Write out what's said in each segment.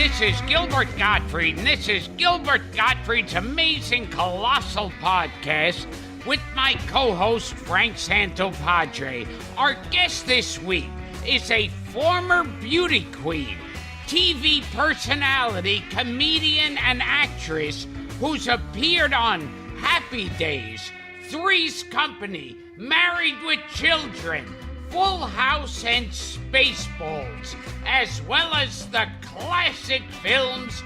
this is Gilbert Gottfried, and this is Gilbert Gottfried's amazing Colossal podcast with my co-host Frank Santopadre. Our guest this week is a former beauty queen, TV personality, comedian, and actress who's appeared on Happy Days, Three's Company, Married with Children, Full House, and Spaceballs, as well as the classic films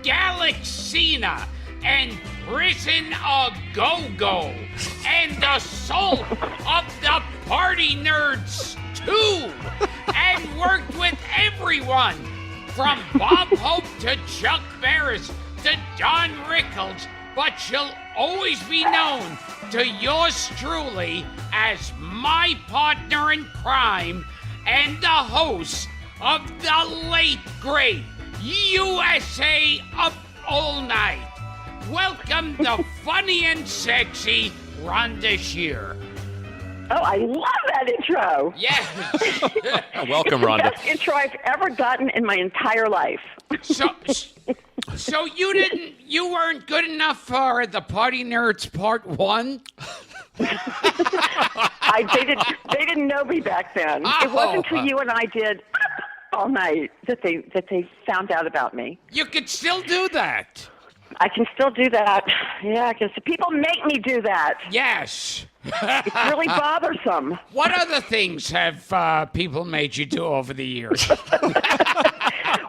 Galaxina and Prison A Go-Go and Assault of the Party Nerds 2, and worked with everyone from Bob Hope to Chuck Barris to Don Rickles, but she'll always be known to yours truly as my partner in crime and the host of the late great USA Up All Night. Welcome the funny and sexy Rhonda Shear. Oh, I love that intro. Yes. Welcome, Rhonda. The best intro I've ever gotten in my entire life. So you weren't good enough for the Party Nerds Part 1? They didn't know me back then. Oh. It wasn't until you and I did all night that they found out about me. You could still do that. I can still do that. Yeah, because people make me do that. Yes. It's really bothersome. What other things have people made you do over the years?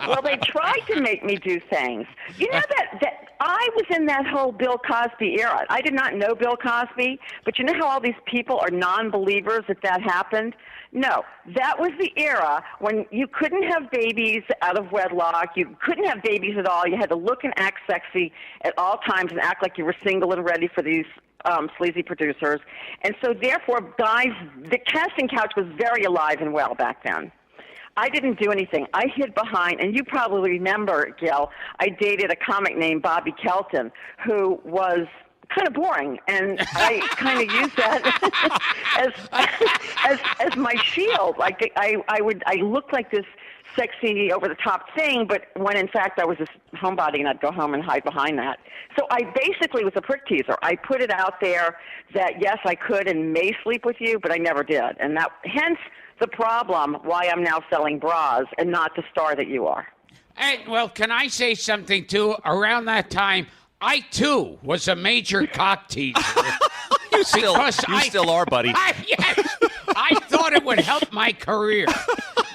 Well, they tried to make me do things. You know that I was in that whole Bill Cosby era. I did not know Bill Cosby, but you know how all these people are non-believers that happened? No, that was the era when you couldn't have babies out of wedlock. You couldn't have babies at all. You had to look and act sexy at all times and act like you were single and ready for these sleazy producers. And so, therefore, guys, the casting couch was very alive and well back then. I didn't do anything. I hid behind, and you probably remember, Gil, I dated a comic named Bobby Kelton, who was kind of boring, and I kind of used that as my shield. Like I looked like this sexy over-the-top thing, but when in fact I was a homebody, and I'd go home and hide behind that. So I basically was a prick teaser. I put it out there that yes, I could and may sleep with you, but I never did, and that hence the problem why I'm now selling bras and not the star that you are. And, well, can I say something, too? Around that time, I, too, was a major cock teaser. You still are, buddy. Yes, I thought it would help my career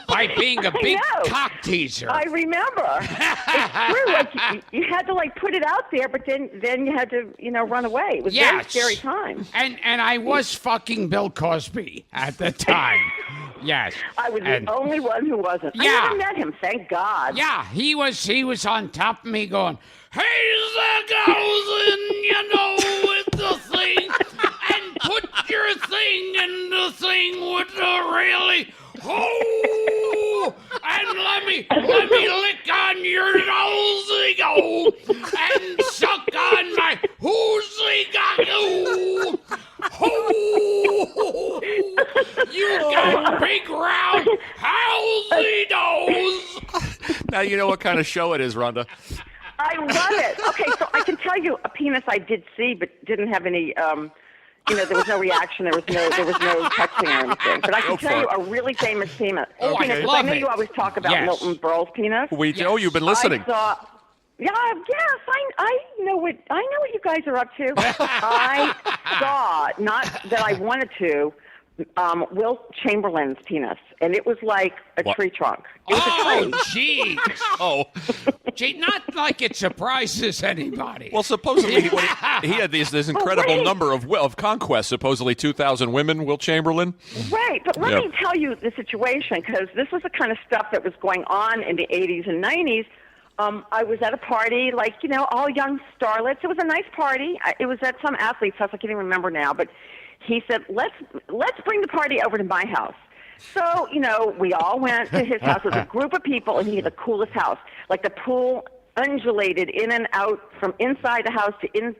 by being a big cock teaser. I remember. It's true. Like, you had to put it out there, but then you had to run away. It was a very scary time. And I was fucking Bill Cosby at the time. Yes. I was the only one who wasn't. Yeah. I never met him, thank God. Yeah, he was on top of me going, "Hey, there goes in, with the thing, and put your thing in the thing with the really, and let me lick on your nosey go, and suck on my hoozy gagoo. You got big round housey nose." Now you know what kind of show it is, Rhonda. I love it. Okay, so I can tell you a penis I did see, but didn't have any. There was no reaction. There was no touching or anything. But I can tell you a really famous penis. Oh, penis, I love I know it. you always talk about Yes. Milton Berle's penis. We know you've been listening. Yes, I know what you guys are up to. I saw, not that I wanted to, Wilt Chamberlain's penis, and it was like a tree trunk. It was a tree. Jeez. Oh. Gee, not like it surprises anybody. Well, supposedly he had this incredible number of conquests. Supposedly 2,000 women, Wilt Chamberlain. Right, but let me tell you the situation, because this was the kind of stuff that was going on in the 80s and 90s. I was at a party, all young starlets. It was a nice party. It was at some athlete's house. I can't even remember now, but he said, let's bring the party over to my house. So, we all went to his house. It was a group of people, and he had the coolest house. Like, the pool undulated in and out from inside the house to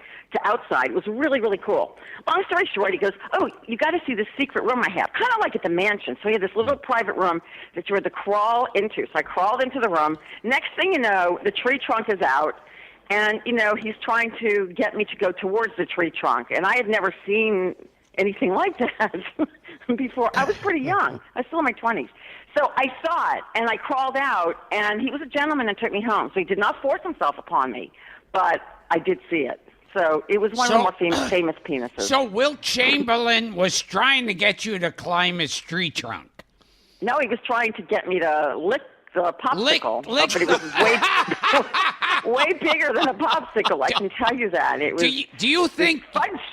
outside. It was really, really cool. Long story short, he goes, "Oh, you got to see this secret room I have, kind of like at the mansion." So he had this little private room that you had to crawl into. So I crawled into the room. Next thing you know, the tree trunk is out. And, he's trying to get me to go towards the tree trunk. And I had never seen anything like that before. I was pretty young. I was still in my 20s. So I saw it, and I crawled out, and he was a gentleman and took me home. So he did not force himself upon me, but I did see it. So it was one of the more famous penises. So Wilt Chamberlain was trying to get you to climb his tree trunk. No, he was trying to get me to lick the popsicle, lick but it was way bigger than a popsicle. I can tell you that. It was. Do you think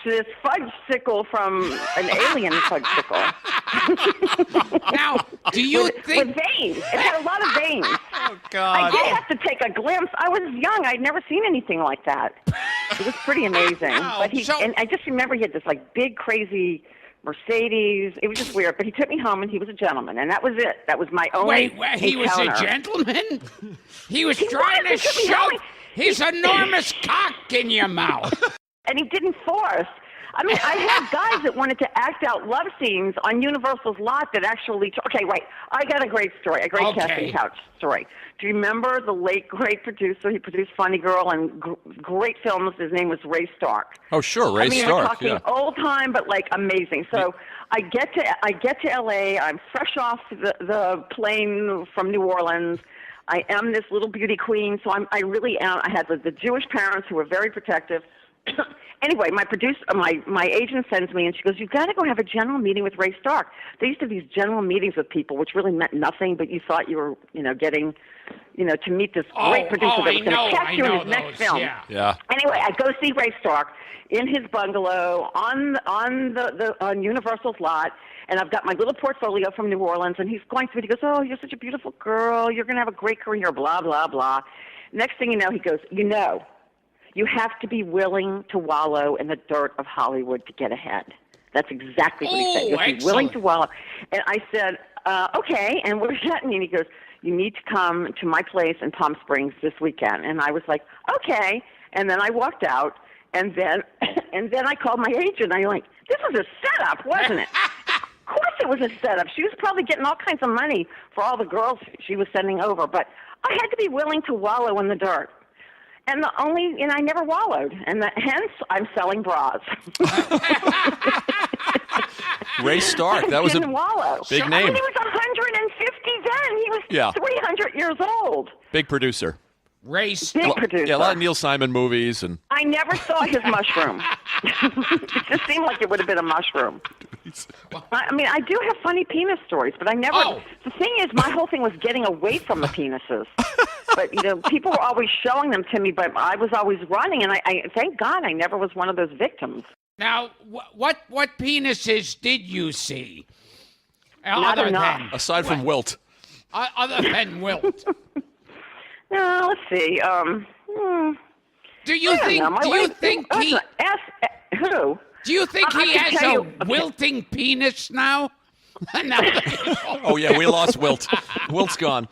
this fudgesicle from an alien fudgesicle? Now, do you think with veins? It had a lot of veins. Oh God! I did have to take a glimpse. I was young. I'd never seen anything like that. It was pretty amazing. But and I just remember he had this like big crazy Mercedes. It was just weird, but he took me home, and he was a gentleman, and that was it. That was my only Wait, he was a gentleman? He was He trying was. to He took me shove home. his enormous cock in your mouth. And he didn't force. I mean, I had guys that wanted to act out love scenes on Universal's lot that actually. Okay, wait. I got a great story, a great casting couch story. Do you remember the late great producer? He produced Funny Girl and great films. His name was Ray Stark. Oh, sure, Ray Stark. We're talking old time, but like amazing. So I get to L.A. I'm fresh off the plane from New Orleans. I am this little beauty queen, so I really am. I had the Jewish parents who were very protective. Anyway, my agent sends me, and she goes, "You've got to go have a general meeting with Ray Stark." They used to have these general meetings with people, which really meant nothing, but you thought you were, getting, to meet this great producer that was going to cast you in his next film. Yeah. Anyway, I go see Ray Stark in his bungalow on Universal's lot, and I've got my little portfolio from New Orleans, and he's going through it. He goes, "Oh, you're such a beautiful girl. You're going to have a great career, blah, blah, blah." Next thing you know, he goes, "You have to be willing to wallow in the dirt of Hollywood to get ahead." That's exactly what he said. You have to be willing to wallow. And I said, "Okay, and where's that?" And he goes, "You need to come to my place in Palm Springs this weekend." And I was like, "Okay." And then I walked out, and then I called my agent. I'm like, "This was a setup, wasn't it?" Of course it was a setup. She was probably getting all kinds of money for all the girls she was sending over. But I had to be willing to wallow in the dirt. And I never wallowed, and hence I'm selling bras. Ray Stark, that was a wallow. big name. I mean, he was 150 then. He was 300 years old. Big producer. Ray Stark. Big producer. Yeah, a lot of Neil Simon movies and. I never saw his mushroom. It just seemed like it would have been a mushroom. I mean, I do have funny penis stories, but I never. Oh. The thing is, my whole thing was getting away from the penises. But people were always showing them to me, but I was always running, and I thank God I never was one of those victims. Now, what penises did you see? Not enough. Aside from Wilt. Other than Wilt. No, let's see. Do you think he? Who? Do you think he has a wilting penis now? Oh yeah, we lost Wilt. Wilt's gone.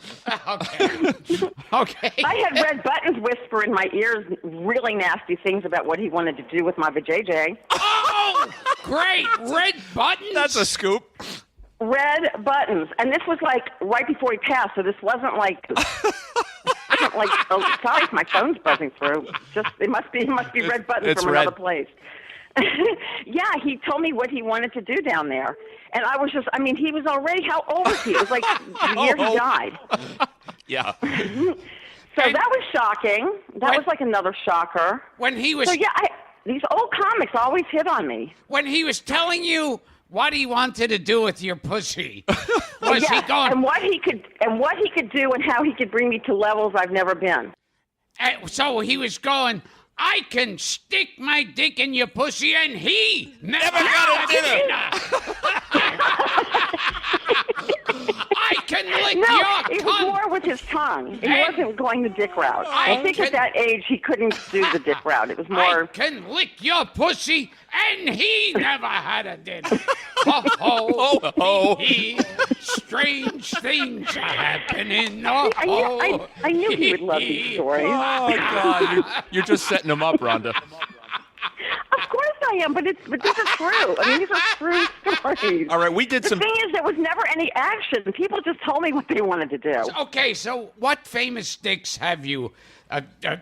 Okay. I had Red Buttons whisper in my ears really nasty things about what he wanted to do with my vajayjay. Oh, great! Red Buttons. That's a scoop. Red Buttons, and this was like right before he passed, so this wasn't like. Oh, sorry if my phone's buzzing through. Just it must be Red Buttons from another place. Yeah, he told me what he wanted to do down there. And I was he was already, how old was he? It was like the year he died. Yeah. So that was shocking. That was like another shocker. When he was... So yeah, these old comics always hit on me. When he was telling you what he wanted to do with your pussy, was he going... And what he could do and how he could bring me to levels I've never been. So he was going... I can stick my dick in your pussy, and he never got a dinner. I can lick your cunt. It was more with his tongue. He wasn't going the dick route. I think at that age he couldn't do the dick route. It was more. I can lick your pussy, and he never had a dinner. Ho ho ho! Straight strange things are happening. I knew he would love these stories. Oh, God. You're just setting him up, Rhonda. Of course I am, but these are true. I mean, these are true stories. All right, we did The thing is, there was never any action. People just told me what they wanted to do. Okay, so what famous dicks have you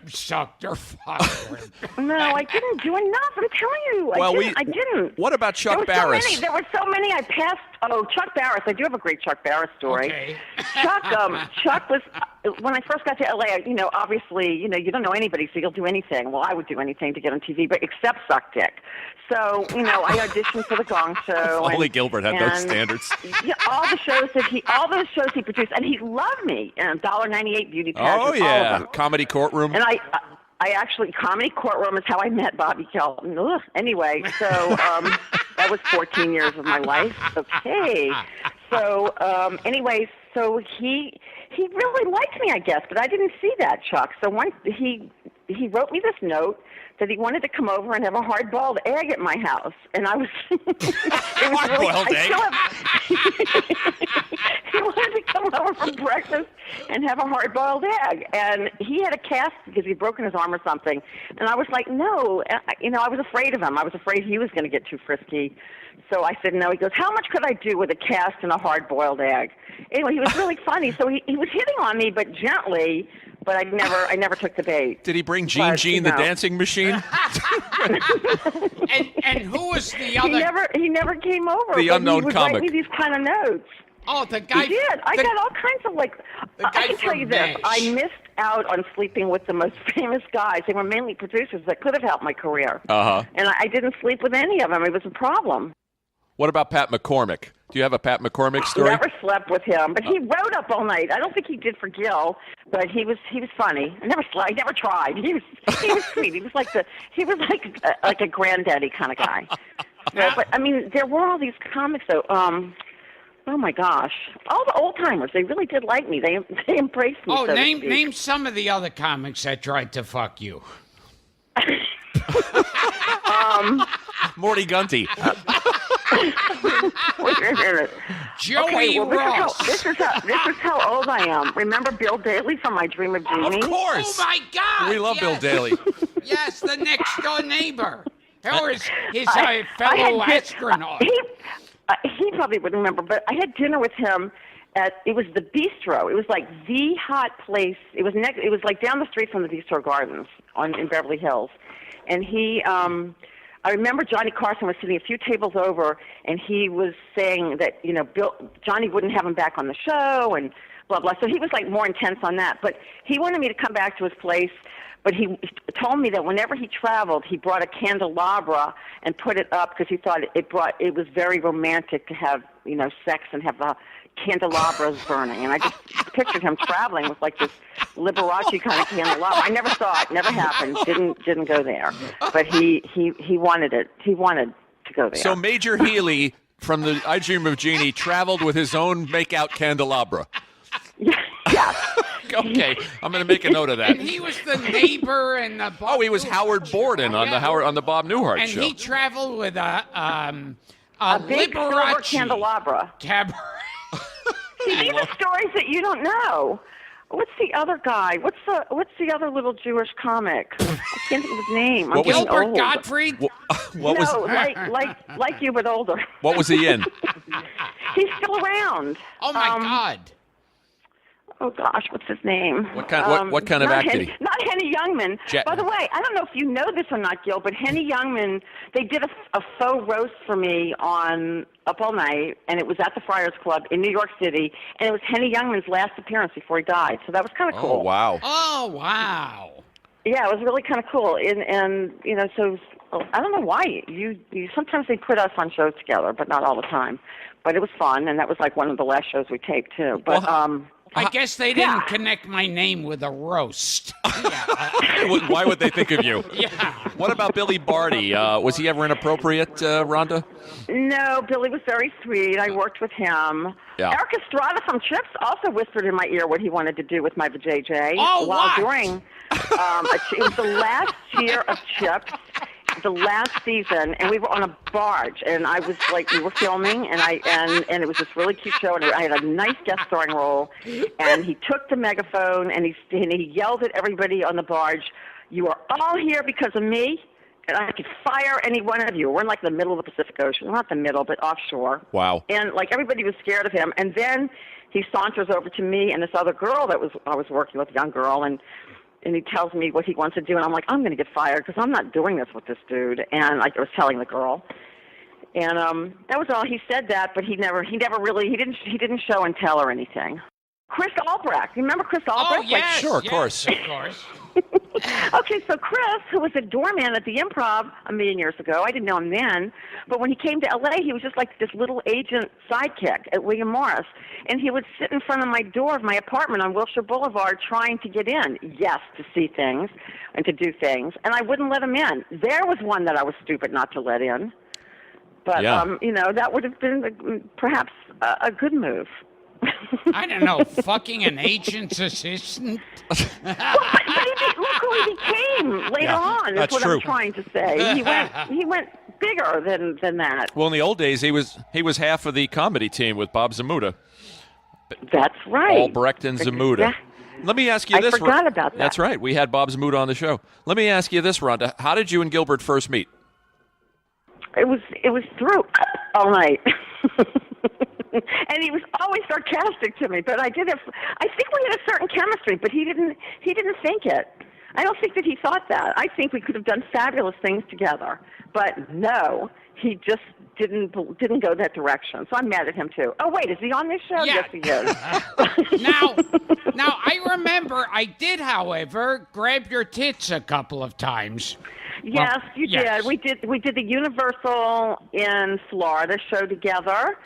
sucked or fucked? No, I didn't do enough. I'm telling you, I didn't. What about Chuck Barris? There were so many. I passed. Oh, Chuck Barris. I do have a great Chuck Barris story. Okay. Chuck was when I first got to LA. Obviously, you don't know anybody, so you'll do anything. Well, I would do anything to get on TV, but except suck dick. So, I auditioned for the Gong Show. Only Gilbert had those standards. Yeah, all those shows he produced, and he loved me. And $1.98 beauty pageant. Oh yeah, all of them. Comedy Courtroom. And I actually, Comedy Courtroom is how I met Bobby Kelton. Ugh. Anyway, so that was 14 years of my life. Okay. So anyway, so he really liked me, I guess, but I didn't see that, Chuck. So once he wrote me this note that he wanted to come over and have a hard-boiled egg at my house, and I was. It was hard-boiled egg. He wanted to come over for breakfast and have a hard-boiled egg, and he had a cast because he'd broken his arm or something, and I was like, no, I was afraid of him. I was afraid he was going to get too frisky, so I said no. He goes, how much could I do with a cast and a hard-boiled egg? Anyway, he was really funny, so he was hitting on me, but gently. But I never took the bait. Did he bring Gene the dancing machine? and who was the other? He never came over. The unknown he would comic. Write me these kind of notes. Oh, the guy. He did. I got all kinds of I can tell you this. MASH. I missed out on sleeping with the most famous guys. They were mainly producers that could have helped my career. Uh-huh. And I didn't sleep with any of them. It was a problem. What about Pat McCormick? Do you have a Pat McCormick story? Never slept with him, but he wrote up all night. I don't think he did for Gil, but he was funny. I never tried. He was sweet. He was like a granddaddy kind of guy. But I mean, there were all these comics though. Oh my gosh, all the old timers. They really did like me. They embraced me. Oh, so name some of the other comics that tried to fuck you. Morty Gunty. Joey Ross. This is how old I am. Remember Bill Daly from My Dream of Jeannie? Of course. Oh my God! We love yes. Bill Daly. Yes, the next door neighbor. Or his fellow astronaut. He probably wouldn't remember, but I had dinner with him it was the Bistro. It was like the hot place. It was like down the street from the Bistro Gardens in Beverly Hills. And I remember Johnny Carson was sitting a few tables over, and he was saying that, Johnny wouldn't have him back on the show and blah, blah. So he was like more intense on that. But he wanted me to come back to his place. But he told me that whenever he traveled, he brought a candelabra and put it up because he thought it was very romantic to have, sex and have the candelabras burning. And I just pictured him traveling with like this Liberace kind of candelabra. I never saw it. Never happened. Didn't go there. But he wanted it. He wanted to go there. So Major Healy from the I Dream of Jeannie traveled with his own make-out candelabra. Yeah. Okay, I'm going to make a note of that. And he was the neighbor and the Bob he was Howard Borden on the Bob Newhart and show. And he traveled with a big silver Liberace candelabra. See, these are stories that you don't know. What's the other guy? What's the other little Jewish comic? I can't think of his name. I'm getting Gilbert old. Gottfried? Like you, but older. What was he in? He's still around. Oh my God! Oh gosh, what's his name? What kind of act did he? Not Henny Youngman. By the way, I don't know if you know this or not, Gil, but Henny Youngman, they did a faux roast for me on Up All Night, and it was at the Friars Club in New York City, and it was Henny Youngman's last appearance before he died. So that was kind of cool. Oh wow! Oh wow! Yeah, it was really kind of cool, and so I don't know why you sometimes they put us on shows together, but not all the time. But it was fun, and that was like one of the last shows we taped too. But I guess they didn't connect my name with a roast. Why would they think of you? Yeah. What about Billy Barty? Was he ever inappropriate, Rhonda? No, Billy was very sweet. I worked with him. Yeah. Eric Estrada from Chips also whispered in my ear what he wanted to do with my vajayjay. Oh, while what? during, it was the last year of Chips. the last season, and we were on a barge, and I was like, we were filming, and it was this really cute show, and I had a nice guest starring role, and he took the megaphone, and he yelled at everybody on the barge, "You are all here because of me, and I could fire any one of you." We're in like the middle of the Pacific Ocean, not the middle, but offshore. Wow. And like everybody was scared of him, and then he saunters over to me and this other girl that I was working with, a young girl, and he tells me what he wants to do, and I'm like, I'm going to get fired because I'm not doing this with this dude. And I was telling the girl, and that was all. He said that, but he didn't show and tell or anything. Chris Albrecht, you remember Chris Albrecht? Oh, yes, Sure, of course. Of course. Okay, so Chris, who was a doorman at the Improv a million years ago, I didn't know him then, but when he came to L.A., he was just like this little agent sidekick at William Morris, and he would sit in front of my door of my apartment on Wilshire Boulevard trying to get in, yes, to see things and to do things, and I wouldn't let him in. There was one that I was stupid not to let in, but, that would have been perhaps a good move. I don't know, fucking an agent's assistant. But look who he became later on. That's what true. I'm trying to say. He went bigger than that. Well, in the old days, he was half of the comedy team with Bob Zamuda. That's right. Albrecht and Zamuda. Let me ask you this. I forgot about that. That's right. We had Bob Zamuda on the show. Let me ask you this, Rhonda. How did you and Gilbert first meet? It was through all night. And he was always sarcastic to me, but I think we had a certain chemistry, but he didn't think it. I don't think that he thought that. I think we could have done fabulous things together, but no, he just didn't go that direction. So I'm mad at him too. Oh wait, is he on this show? Yeah. Yes, he is. Now I remember I did, however, grab your tits a couple of times. Yes, you did. We did the Universal in Florida show together.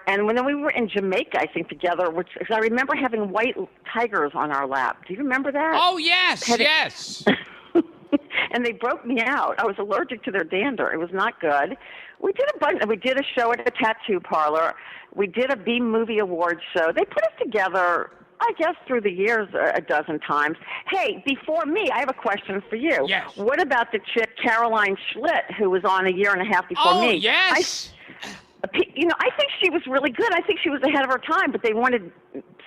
And when we were in Jamaica, I think, together, because I remember having white tigers on our lap. Do you remember that? Oh, yes, yes. And they broke me out. I was allergic to their dander. It was not good. We did a bunch. We did a show at a tattoo parlor. We did a B Movie Awards show. They put us together, I guess, through the years a dozen times. Hey, before me, I have a question for you. Yes. What about the chick, Caroline Schlitt, who was on a year and a half before me? Oh, yes. I think she was really good. I think she was ahead of her time, but they wanted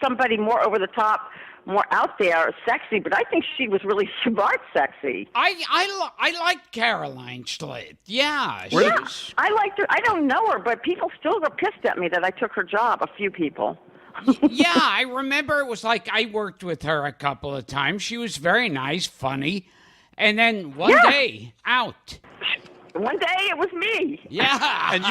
somebody more over the top, more out there, sexy. But I think she was really smart, sexy. I liked Caroline Schlitt. Yeah. I liked her. I don't know her, but people still were pissed at me that I took her job. A few people. Yeah, I remember it was like I worked with her a couple of times. She was very nice, funny, and then one day out. One day it was me. Yeah. And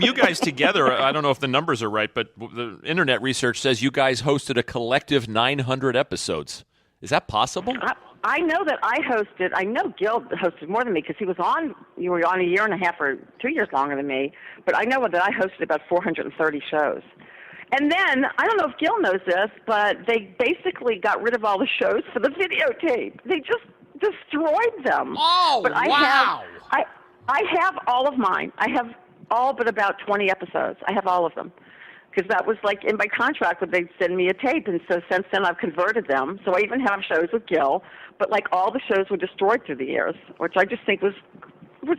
you guys together, I don't know if the numbers are right, but the internet research says you guys hosted a collective 900 episodes. Is that possible? I know that I hosted. I know Gil hosted more than me because you were on a year and a half or 2 years longer than me. But I know that I hosted about 430 shows. And then, I don't know if Gil knows this, but they basically got rid of all the shows for the videotape. They just destroyed them. Oh, but wow. I have all of mine. I have all but about 20 episodes. I have all of them. Because that was like in my contract when they'd send me a tape. And so since then I've converted them. So I even have shows with Gil. But like all the shows were destroyed through the years, which I just think was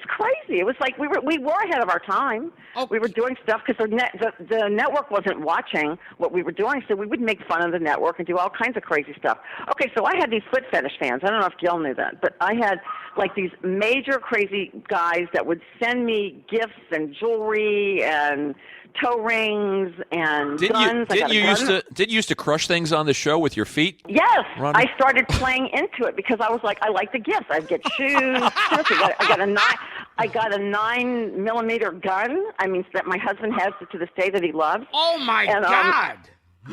crazy. It was like we were ahead of our time. Okay. We were doing stuff because the network wasn't watching what we were doing, so we would make fun of the network and do all kinds of crazy stuff. Okay, so I had these foot fetish fans. I don't know if Gil knew that, but I had like these major crazy guys that would send me gifts and jewelry and toe rings and guns. Didn't you used to crush things on the show with your feet? Yes, Rhonda? I started playing into it because I was like, I like the gifts. I'd get shoes. I got a 9mm gun. I mean, that my husband has to this day that he loves. Oh my God!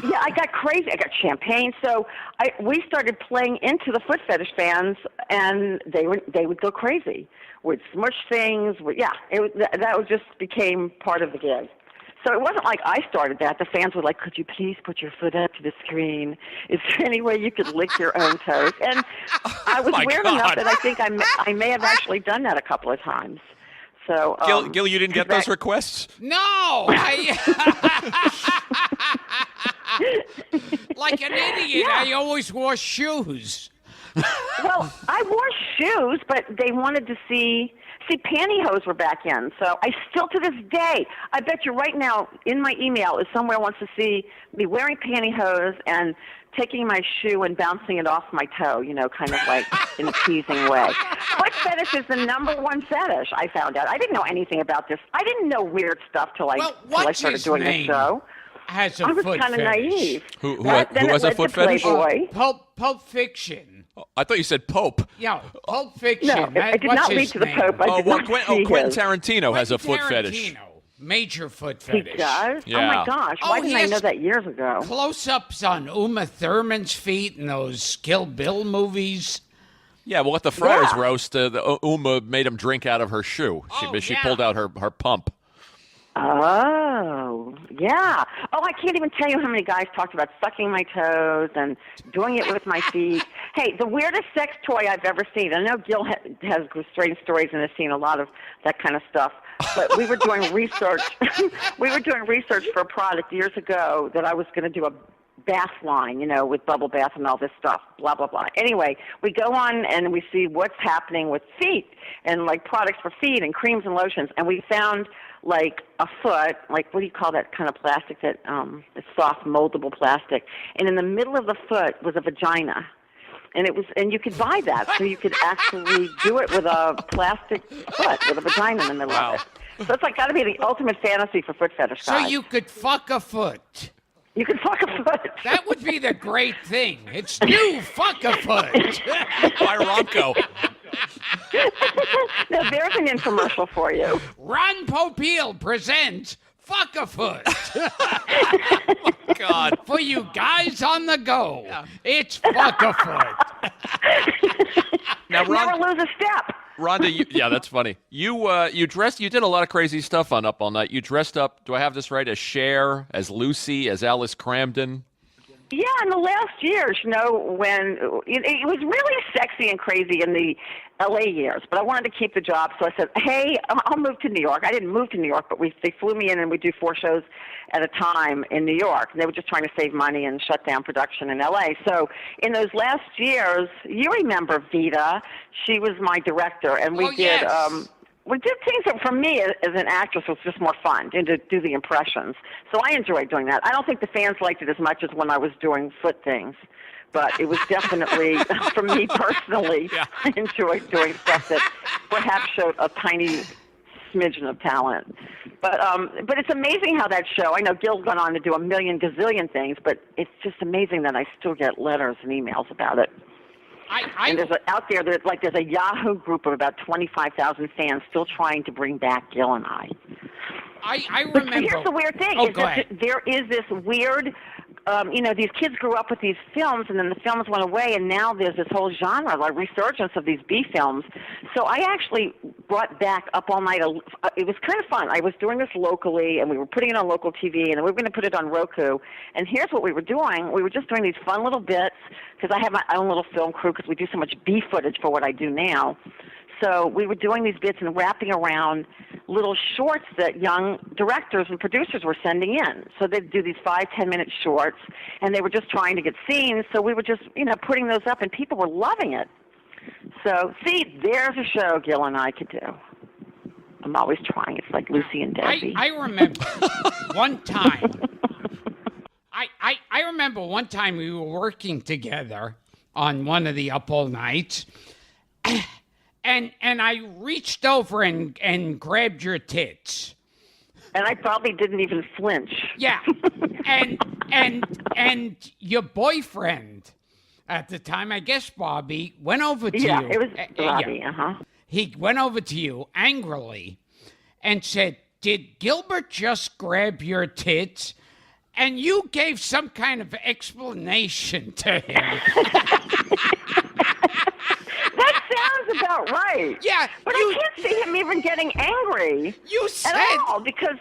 Yeah, I got crazy. I got champagne. So we started playing into the foot fetish fans, and they would go crazy. Would smush things. That just became part of the gig. So it wasn't like I started that. The fans were like, could you please put your foot up to the screen? Is there any way you could lick your own toes? And I was weird enough that I think I may have actually done that a couple of times. So Gil, you didn't get those requests? No. Like an idiot, Yeah. I always wore shoes. Well, I wore shoes, but they wanted to see See, pantyhose were back in, so I still to this day, I bet you right now in my email is somewhere wants to see me wearing pantyhose and taking my shoe and bouncing it off my toe, kind of like in a teasing way. Foot fetish is the number one fetish, I found out. I didn't know anything about this. I didn't know weird stuff till I started doing this show. Has a I was foot kind of fetish. naive. Who Then has it a led foot to fetish? Playboy. Pulp Fiction. I thought you said Pope. Yeah, Pulp Fiction. No, it did not lead to the Pope. I did not see Quentin his. Tarantino has a foot fetish. Tarantino, major foot He fetish. does? Yeah. Oh, my gosh. Why Oh, didn't he I know has that years ago? Close-ups on Uma Thurman's feet in those Kill Bill movies. Yeah, well, at the Friars Yeah. roast, Uma made him drink out of her shoe. She yeah. pulled out her pump. Oh, yeah. Oh, I can't even tell you how many guys talked about sucking my toes and doing it with my feet. Hey, the weirdest sex toy I've ever seen. I know Gil has strange stories and has seen a lot of that kind of stuff. But we were doing research. We were doing research for a product years ago that I was going to do a bath line, with bubble bath and all this stuff, blah, blah, blah. Anyway, we go on and we see what's happening with feet and, like, products for feet and creams and lotions. And we found, like, a foot, like, what do you call that kind of plastic that is soft, moldable plastic. And in the middle of the foot was a vagina. And you could buy that, so you could actually do it with a plastic foot with a vagina in the middle of it. So it's like got to be the ultimate fantasy for foot fetish So guys. you could fuck a foot. You can fuck a foot. That would be the great thing. It's new fuck a foot. By Ronco. Now, there's an infomercial for you. Ron Popeil presents Fuck a Foot. God. For you guys on the go, it's Fuck a Foot. Now, Never lose a step. Rhonda, yeah, that's funny. You did a lot of crazy stuff on Up All Night. You dressed up, do I have this right, as Shear, as Lucy, as Alice Cramden? Yeah, in the last years, when it was really sexy and crazy in the LA years, but I wanted to keep the job, so I said, hey, I'll move to New York. I didn't move to New York, but they flew me in and we do 4 shows at a time in New York. And they were just trying to save money and shut down production in LA. So in those last years, you remember Vita, she was my director, and we did things that for me as an actress was just more fun to do the impressions. So I enjoyed doing that. I don't think the fans liked it as much as when I was doing foot things. But it was definitely, for me personally, I enjoyed doing stuff that perhaps showed a tiny smidgen of talent. But it's amazing how that show, I know Gil's gone on to do a million gazillion things, but it's just amazing that I still get letters and emails about it. And there's there's a Yahoo group of about 25,000 fans still trying to bring back Gil and I. I But remember. here's the weird thing. Oh, go ahead. There is this weird, these kids grew up with these films, and then the films went away, and now there's this whole genre, like resurgence of these B films. So I actually brought back Up All Night. It was kind of fun. I was doing this locally, and we were putting it on local TV, and then we were going to put it on Roku. And here's what we were doing. We were just doing these fun little bits, because I have my own little film crew, because we do so much B footage for what I do now. So we were doing these bits and wrapping around little shorts that young directors and producers were sending in. So they'd do these 5-10 minute shorts, and they were just trying to get scenes. So we were just, putting those up, and people were loving it. So, see, there's a show Gil and I could do. I'm always trying. It's like Lucy and Debbie. I remember one time. I remember one time we were working together on one of the Up All Nights. And I reached over and grabbed your tits. And I probably didn't even flinch. Yeah. And your boyfriend at the time, I guess Bobby, went over to you. Yeah, it was Bobby, He went over to you angrily and said, "Did Gilbert just grab your tits?" And you gave some kind of explanation to him. That sounds about right. Yeah, but I can't see him even getting angry. You said at all, because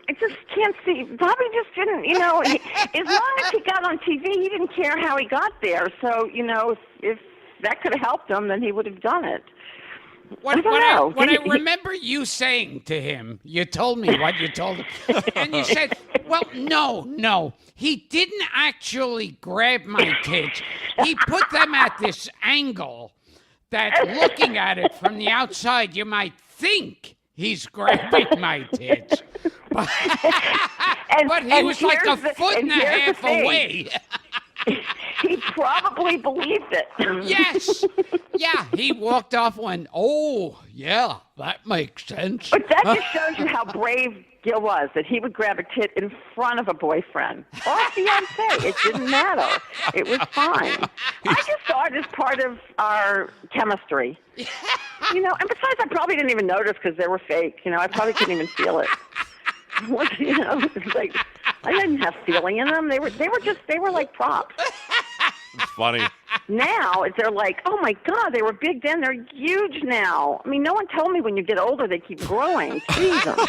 I just can't see. Bobby just didn't, as long as he got on TV, he didn't care how he got there. So, if that could have helped him, then he would have done it. What I remember you saying to him, you told me what you told him, and you said, well, no, he didn't actually grab my tits. He put them at this angle that looking at it from the outside, you might think he's grabbing my tits. But, but he was like a foot and a half away. He probably believed it. Yes. Yeah, he walked off and went, oh, yeah, that makes sense. But that just shows you how brave Gil was, that he would grab a tit in front of a boyfriend or a fiancé. It didn't matter. It was fine. I just saw it as part of our chemistry. You know, and besides, I probably didn't even notice because they were fake. You know, I probably couldn't even feel it. You know, it's like I didn't have feeling in them. They were like props. It's funny. Now they're like, oh my God, they were big then. They're huge now. I mean, no one told me when you get older they keep growing. Jesus.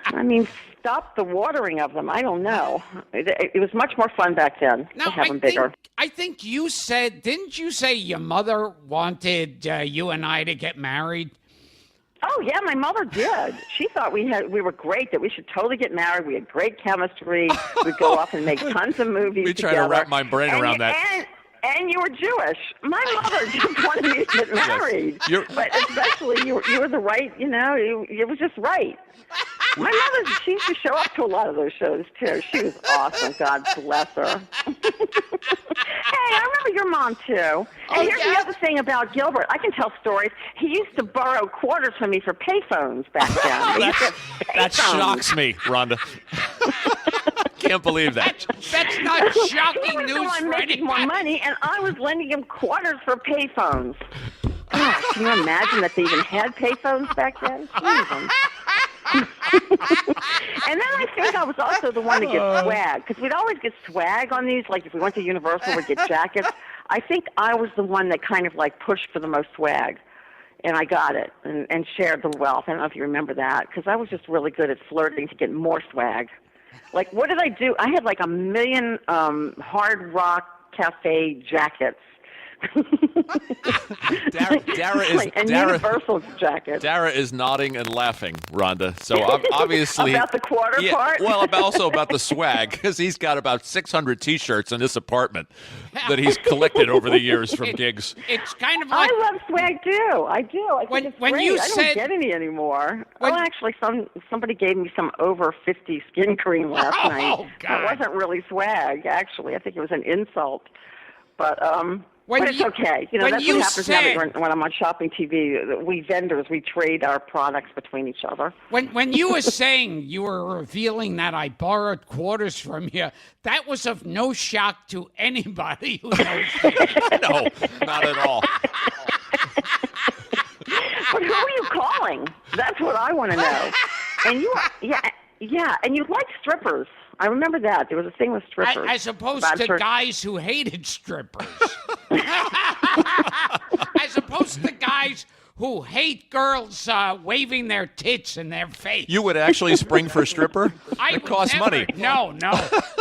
I mean, stop the watering of them. I don't know. It was much more fun back then to have them bigger. I think you said, didn't you say your mother wanted you and I to get married? Oh yeah, my mother did. She thought we were great, that we should totally get married. We had great chemistry. We'd go off and make tons of movies We try together. to wrap my brain around that. And you were Jewish. My mother just wanted me to get married. Yes. But especially you were the right, you know, it was just right. My mother, she used to show up to a lot of those shows, too. She was awesome. God bless her. Hey, I remember your mom, too. And here's the other thing about Gilbert. I can tell stories. He used to borrow quarters from me for payphones back then. That shocks me, Rhonda. Can't believe that. That's not shocking He was the news one for making more anybody. money, and I was lending him quarters for payphones. God, can you imagine that they even had payphones back then? Jesus. And then I think I was also the one to get swag, because we'd always get swag on these. Like if we went to Universal, we'd get jackets. I think I was the one that kind of like pushed for the most swag, and I got it and shared the wealth. I don't know if you remember that, because I was just really good at flirting to get more swag. Like, what did I do? I had like 1 million Hard Rock Cafe jackets. Universal jacket. Dara is nodding and laughing, Rhonda. So obviously about the quarter part. Well, also about the swag, because he's got about 600 T-shirts in this apartment that he's collected over the years from gigs. It's kind of like I love swag too. I do. I think it's when great. you I said- don't get any anymore. Actually, somebody gave me some over 50 skin cream last night. God. It wasn't really swag. Actually, I think it was an insult. But When it's you- okay. You know, when that's you what happens said- now when I'm on shopping TV. We vendors, we trade our products between each other. When you were saying you were revealing that I borrowed quarters from you, that was of no shock to anybody who knows me. No, not at all. But who are you calling? That's what I want to know. And you, yeah, and you like strippers. I remember that. There was a thing with strippers. As opposed to guys who hated strippers. As opposed to guys who hate girls waving their tits in their face. You would actually spring for a stripper? It It costs money. No.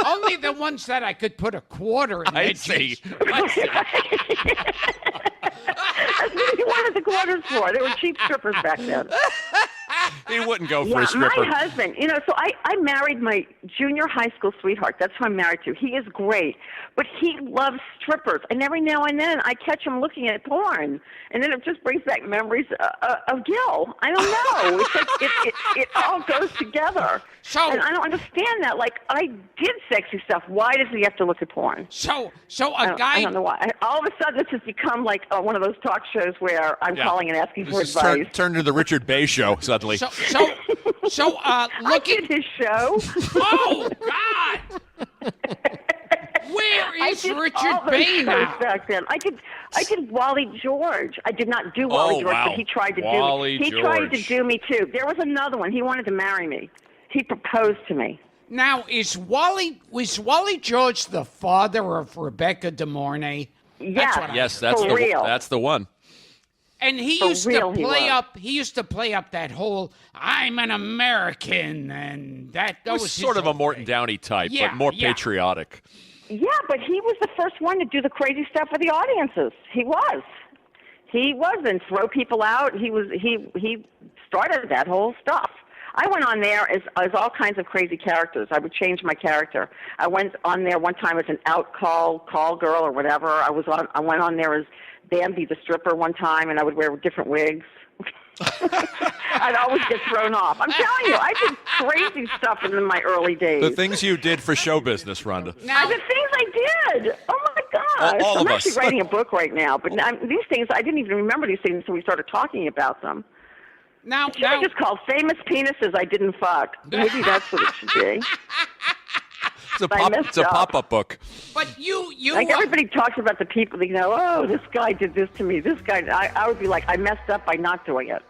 Only the ones that I could put a quarter in. I see. That's what you wanted the quarters for. They were cheap strippers back then. He wouldn't go for a Yeah, stripper. my husband, you know, so I married my junior high school sweetheart. That's who I'm married to. He is great, but he loves strippers. And every now and then I catch him looking at porn, and then it just brings back memories of Gil. I don't know. It's like it all goes together. So- and I don't understand that. Like, I did sexy stuff. Why does he have to look at porn? So I guy. don't know why. All of a sudden, this has become like one of those talk shows where I'm calling and asking for This advice. has turned to the Richard Bay show suddenly. So I looking. did his show. Oh God! Where I is did all Richard those Bay shows now? back then. I did Wally George. I did not do Wally George, wow. but he tried to Wally do me. He tried to George. do me too. There was another one. He wanted to marry me. He proposed to me. Now was Wally George the father of Rebecca De Mornay? Yes. Yes, that's For real. that's the one. And he For used real, to he play was. up. He used to play up that whole "I'm an American" and that It was was sort his of a whole Morton thing. Downey type, Yeah, but more yeah. patriotic. Yeah, but he was the first one to do the crazy stuff for the audiences. He was. And throw people out. He started that whole stuff. I went on there as all kinds of crazy characters. I would change my character. I went on there one time as an out call girl or whatever. I went on there as Bambi the stripper one time, and I would wear different wigs. I'd always get thrown off. I'm telling you, I did crazy stuff in my early days. The things you did for show business, Rhonda. The things I did. Oh my gosh! All I'm of actually us. writing a book right now, but these things I didn't even remember these things until we started talking about them. Now, It should be just called "Famous Penises I Didn't Fuck." Maybe that's what it should be. It's a pop-up book. but you Like everybody talks about the people, oh, this guy did this to me. This guy, I would be like, I messed up by not doing it.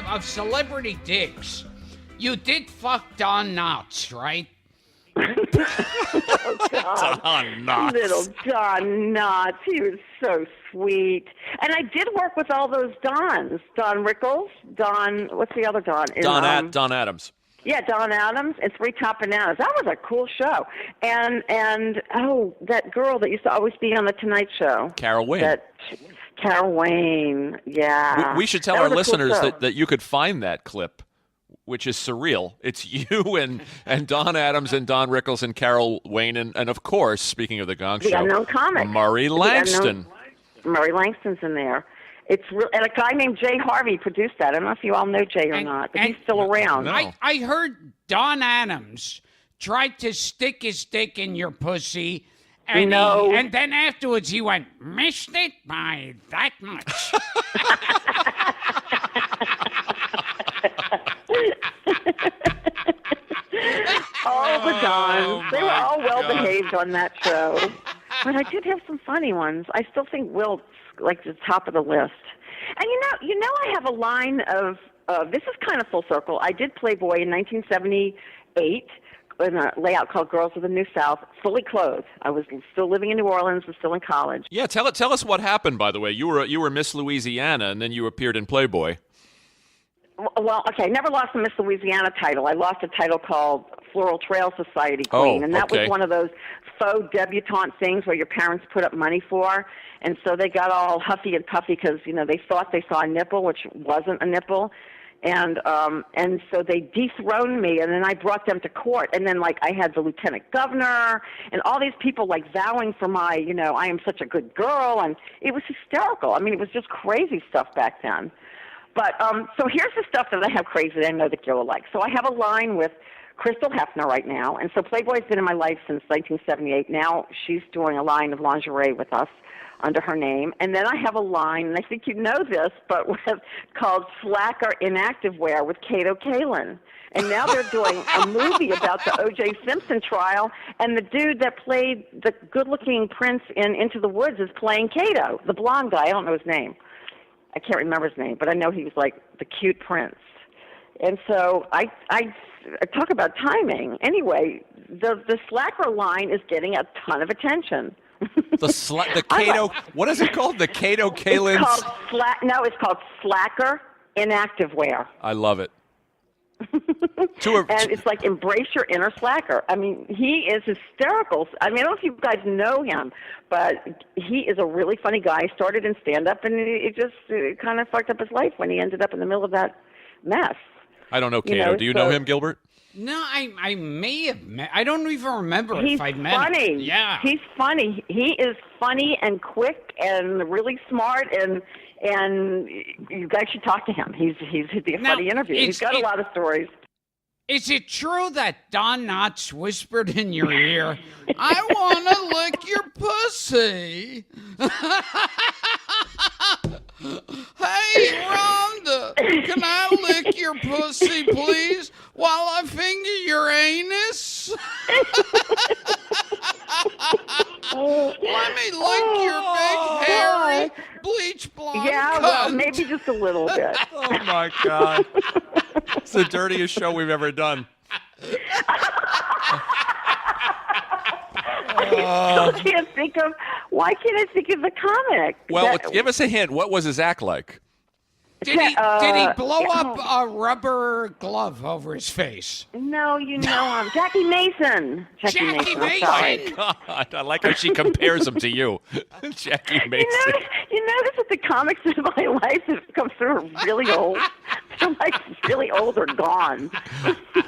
Of celebrity dicks, you did fuck Don Knotts, right? Oh, God. Don Knotts. Little Don Knotts. He was so sweet. And I did work with all those Dons. Don Rickles, what's the other Don? Don Adams. Yeah, Don Adams and Three Top Bananas. That was a cool show. And that girl that used to always be on the Tonight Show. Carol Wayne. Carol Wayne, yeah. We should tell our listeners that you could find that clip, which is surreal. It's you and Don Adams and Don Rickles and Carol Wayne and of course, speaking of the Gong Show, Unknown Comic. Murray Langston. Murray Langston's in there. It's real, and a guy named Jay Harvey produced that. I don't know if you all know Jay or not, but he's still around. No. I heard Don Adams tried to stick his dick in your pussy, and and then afterwards he went, missed it by that much. All the Dons. They were all well behaved on that show. But I did have some funny ones. I still think Wilt's like the top of the list. And you know, I have a line of this is kind of full circle. I did Playboy in 1978 in a layout called Girls of the New South, fully clothed. I was still living in New Orleans, was still in college. Yeah, tell us what happened. By the way, you were Miss Louisiana, and then you appeared in Playboy. Well, okay, I never lost the Miss Louisiana title. I lost a title called Floral Trail Society Queen, and that was one of those faux debutante things where your parents put up money for, and so they got all huffy and puffy because they thought they saw a nipple, which wasn't a nipple, and so they dethroned me, and then I brought them to court, and then I had the lieutenant governor and all these people vowing for my, I am such a good girl, and it was hysterical. I mean, it was just crazy stuff back then. But so here's the stuff that I have crazy that I know that you'll like. So I have a line with Crystal Hefner right now, and so Playboy's been in my life since 1978. Now she's doing a line of lingerie with us under her name. And then I have a line, and I think you know this, but called Slacker Inactive Wear with Kato Kalin. And now they're doing a movie about the O.J. Simpson trial, and the dude that played the good-looking prince in Into the Woods is playing Kato, the blonde guy. I don't know his name. I can't remember his name, but I know he was the cute prince. And so I talk about timing. Anyway, the Slacker line is getting a ton of attention. The Kato, what is it called? The Kato Kalin? It's called Slacker Inactive Wear. I love it. And it's embrace your inner slacker. I mean, he is hysterical. I mean, I don't know if you guys know him, but he is a really funny guy. He started in stand-up, and it kind of fucked up his life when he ended up in the middle of that mess. I don't know Kato. Do you know him, Gilbert? No, I may have met. I don't even remember He's if I met funny. him. Yeah, he's funny. He is funny and quick and really smart, and you guys should talk to him. He'd be a funny interview. He's got a lot of stories. Is it true that Don Knotts whispered in your ear, "I want to lick your pussy"? Hey, Rhonda, can I lick your pussy, please, while I finger your anus? Let me lick your big, hairy, bleach blonde Yeah, cunt. well, maybe just a little bit. Oh, my God. It's the dirtiest show we've ever done. Why can't I think of the comic? Well, give us a hint. What was his act like? Did he blow up a rubber glove over his face? No, you know him. Jackie Mason. Jackie Mason. Oh, God. I like how she compares him to you. Jackie Mason. You notice that the comics in my life have come through are really old. They're really old or gone.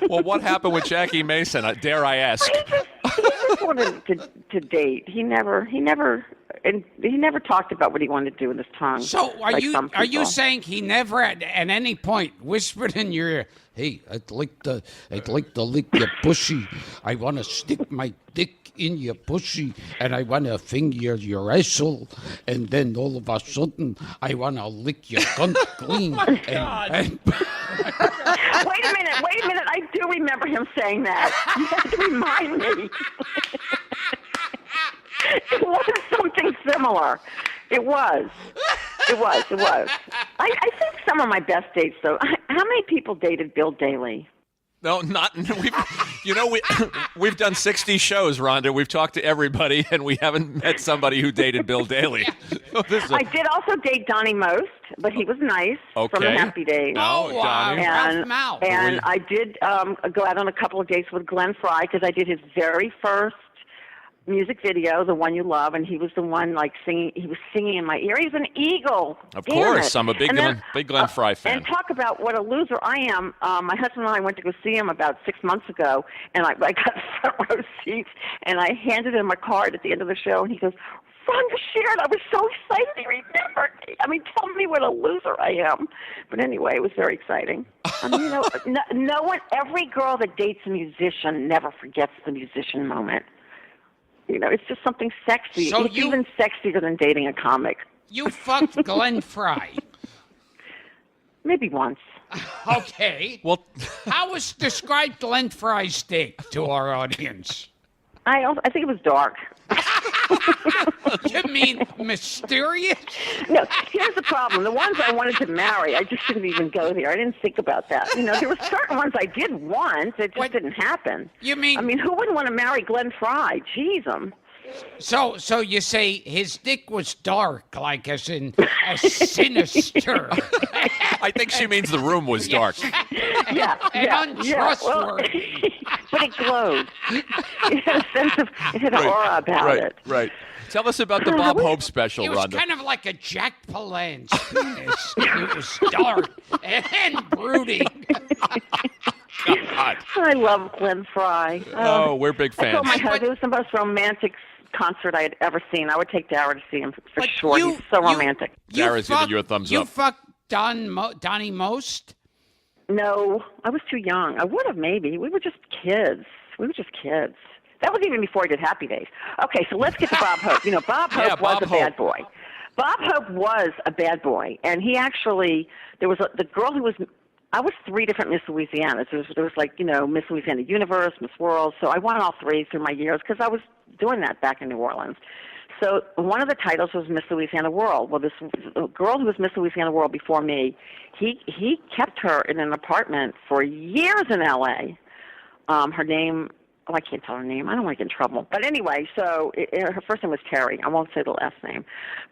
Well, what happened with Jackie Mason? Dare I ask? He's always wanted to date. He never talked about what he wanted to do with his tongue. So like are you saying he never at any point whispered in your ear, "Hey, I'd like to lick your pussy. I want to stick my dick in your pussy, and I want to finger your asshole, and then all of a sudden I want to lick your cunt clean." Wait a minute. I do remember him saying that. You have to remind me. It was something similar. It was. I think some of my best dates, though. How many people dated Bill Daly? No, not we've done 60 shows, Rhonda. We've talked to everybody, and we haven't met somebody who dated Bill Daly. I did also date Donnie Most, but he was nice from the Happy Days. Oh, Donnie. And I did go out on a couple of dates with Glenn Fry because I did his very first music video, The One You Love, and he was the one singing. He was singing in my ear. He was an eagle. Of course, I'm a big Glenn Fry fan. And talk about what a loser I am. My husband and I went to go see him about 6 months ago, and I got front row seats, and I handed him a card at the end of the show, and he goes, "Rhonda Shear," I was so excited he remembered me. I mean, tell me what a loser I am. But anyway, it was very exciting. No one, every girl that dates a musician never forgets the musician moment. It's just something sexy. So it's even sexier than dating a comic. You fucked Glenn Fry. Maybe once. Okay. Well, how was describe Glenn Fry's dick to our audience? I think it was dark. You mean mysterious? No, here's the problem. The ones I wanted to marry, I just didn't even go there. I didn't think about that. There were certain ones I did want. It just didn't happen. You mean? I mean, who wouldn't want to marry Glenn Fry? Jeez, So you say his dick was dark, like as in sinister. I think she means the room was dark. Untrustworthy. But it glowed. It had a sense of, it had an aura about it. Right. Tell us about the Bob Hope special, It was Rhonda. kind of like a Jack Palance penis. It was dark and brooding. God. I love Glenn Fry. Oh, we're big fans. I told my husband it was the most romantic concert I had ever seen. I would take Dara to see him for sure. He's so romantic. Dara's giving you a thumbs You up. fucked Donnie Most? No, I was too young. I would have maybe. We were just kids. That was even before I did Happy Days. Okay, so let's get to Bob Hope. Bob Hope was a bad boy. Bob Hope was a bad boy, and he actually, there was the girl who was, I was 3 different Miss Louisianas. There was Miss Louisiana Universe, Miss World, so I won all 3 through my years because I was doing that back in New Orleans. So one of the titles was Miss Louisiana World. Well, this girl who was Miss Louisiana World before me, he kept her in an apartment for years in L.A. Her name, I can't tell her name. I don't want to get in trouble. But anyway, so her first name was Terry. I won't say the last name.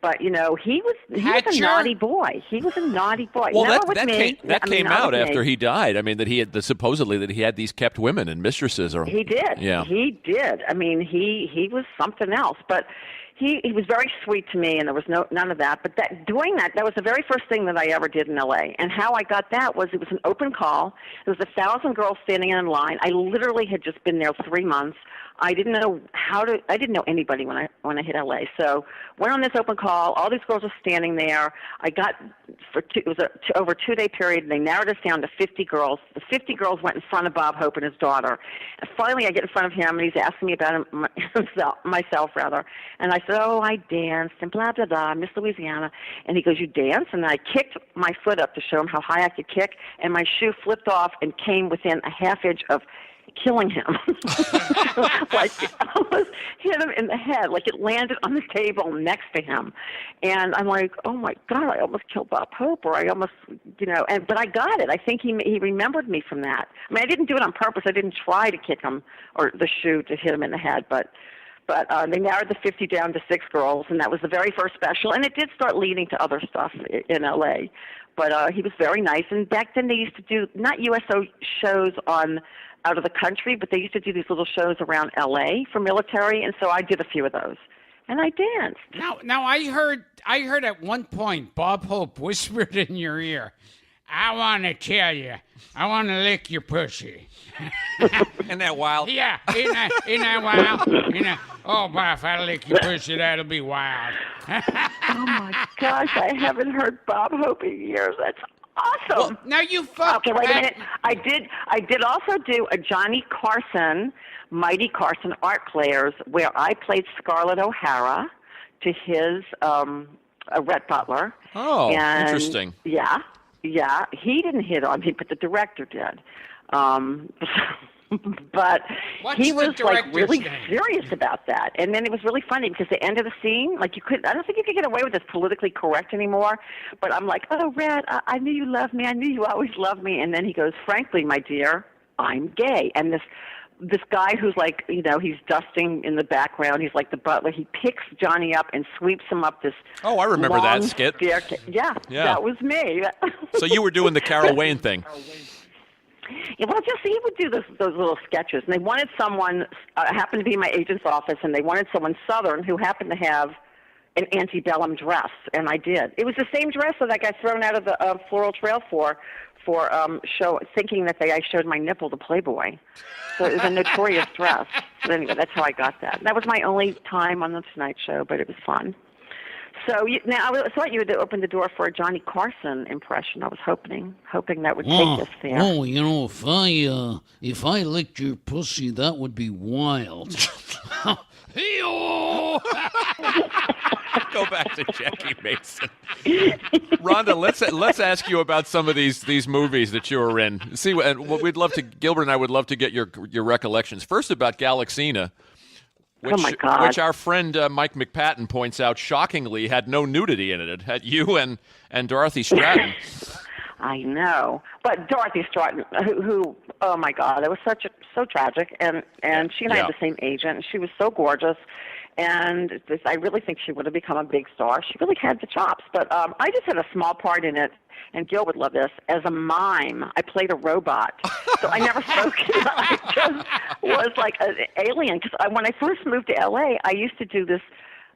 But, he was a naughty boy. He was a naughty boy. Well, Never with me. that came out after he died. I mean, that he had supposedly that he had these kept women and mistresses. He did. Yeah. He did. I mean, he was something else. But he was very sweet to me, and there was none of that. But that was the very first thing that I ever did in L.A. And how I got that was it was an open call. There was 1,000 girls standing in line. I literally had just been there 3 months. I didn't know I didn't know anybody when I hit LA. So went on this open call. All these girls were standing there. I got it was over a 2-day period. And they narrowed us down to 50 girls. The 50 girls went in front of Bob Hope and his daughter. And finally, I get in front of him, and he's asking me about myself rather. And I said, "Oh, I danced and blah blah blah, Miss Louisiana." And he goes, "You danced?" And I kicked my foot up to show him how high I could kick, and my shoe flipped off and came within a half inch of killing him. Like it almost hit him in the head, like it landed on the table next to him. And I'm like, oh my God, I almost killed Bob Hope, or I almost, but I got it. I think he remembered me from that. I mean, I didn't do it on purpose. I didn't try to kick him or the shoe to hit him in the head, but they narrowed the 50 down to 6 girls, and that was the very first special. And it did start leading to other stuff in L.A. But he was very nice. And back then they used to do, not USO shows out of the country, but they used to do these little shows around L.A. for military, and so I did a few of those. And I danced. Now I heard at one point Bob Hope whispered in your ear, I want to tell you, I want to lick your pussy. Isn't that wild? Yeah, isn't that wild? Oh, boy, if I lick your pussy, that'll be wild. Oh my gosh, I haven't heard Bob Hope in years. That's awesome. Well, now you fuck. Okay, wait a minute. I did also do a Johnny Carson, Mighty Carson Art Players, where I played Scarlett O'Hara to his Rhett Butler. Oh, and interesting. Yeah. He didn't hit on me, but the director did. But What's he the was like director's really name? serious about that. And then it was really funny because the end of the scene, like I don't think you could get away with this politically correct anymore. But I'm like, oh, Red, I knew you loved me. I knew you always loved me. And then he goes, frankly, my dear, I'm gay. And this guy who's like, he's dusting in the background. He's like the butler. He picks Johnny up and sweeps him up this. Oh, I remember long that skit. staircase. Yeah, that was me. So you were doing the Carol Wayne thing. Yeah, well, just he would do those little sketches, and they wanted someone happened to be in my agent's office, and they wanted someone Southern who happened to have an antebellum dress, and I did. It was the same dress that I got thrown out of the Floral Trail for show, thinking that I showed my nipple to Playboy. So it was a notorious dress. But anyway, that's how I got that. That was my only time on the Tonight Show, but it was fun. So now I thought you would open the door for a Johnny Carson impression. I was hoping that would take us there. Oh, if I licked your pussy, that would be wild. Go back to Jackie Mason. Rhonda, let's ask you about some of these movies that you were in. See, and what Gilbert and I would love to get your recollections. First about Galaxina. Oh my God. Which our friend Mike McPatton points out shockingly had no nudity in it. It had you and Dorothy Stratton. I know, but Dorothy Stratton, who oh my God, it was so tragic, and she and I had the same agent, and she was so gorgeous, and I really think she would have become a big star. She really had the chops, but I just had a small part in it, and Gil would love this, as a mime. I played a robot, so I never spoke. I just was like an alien, because when I first moved to L.A., I used to do this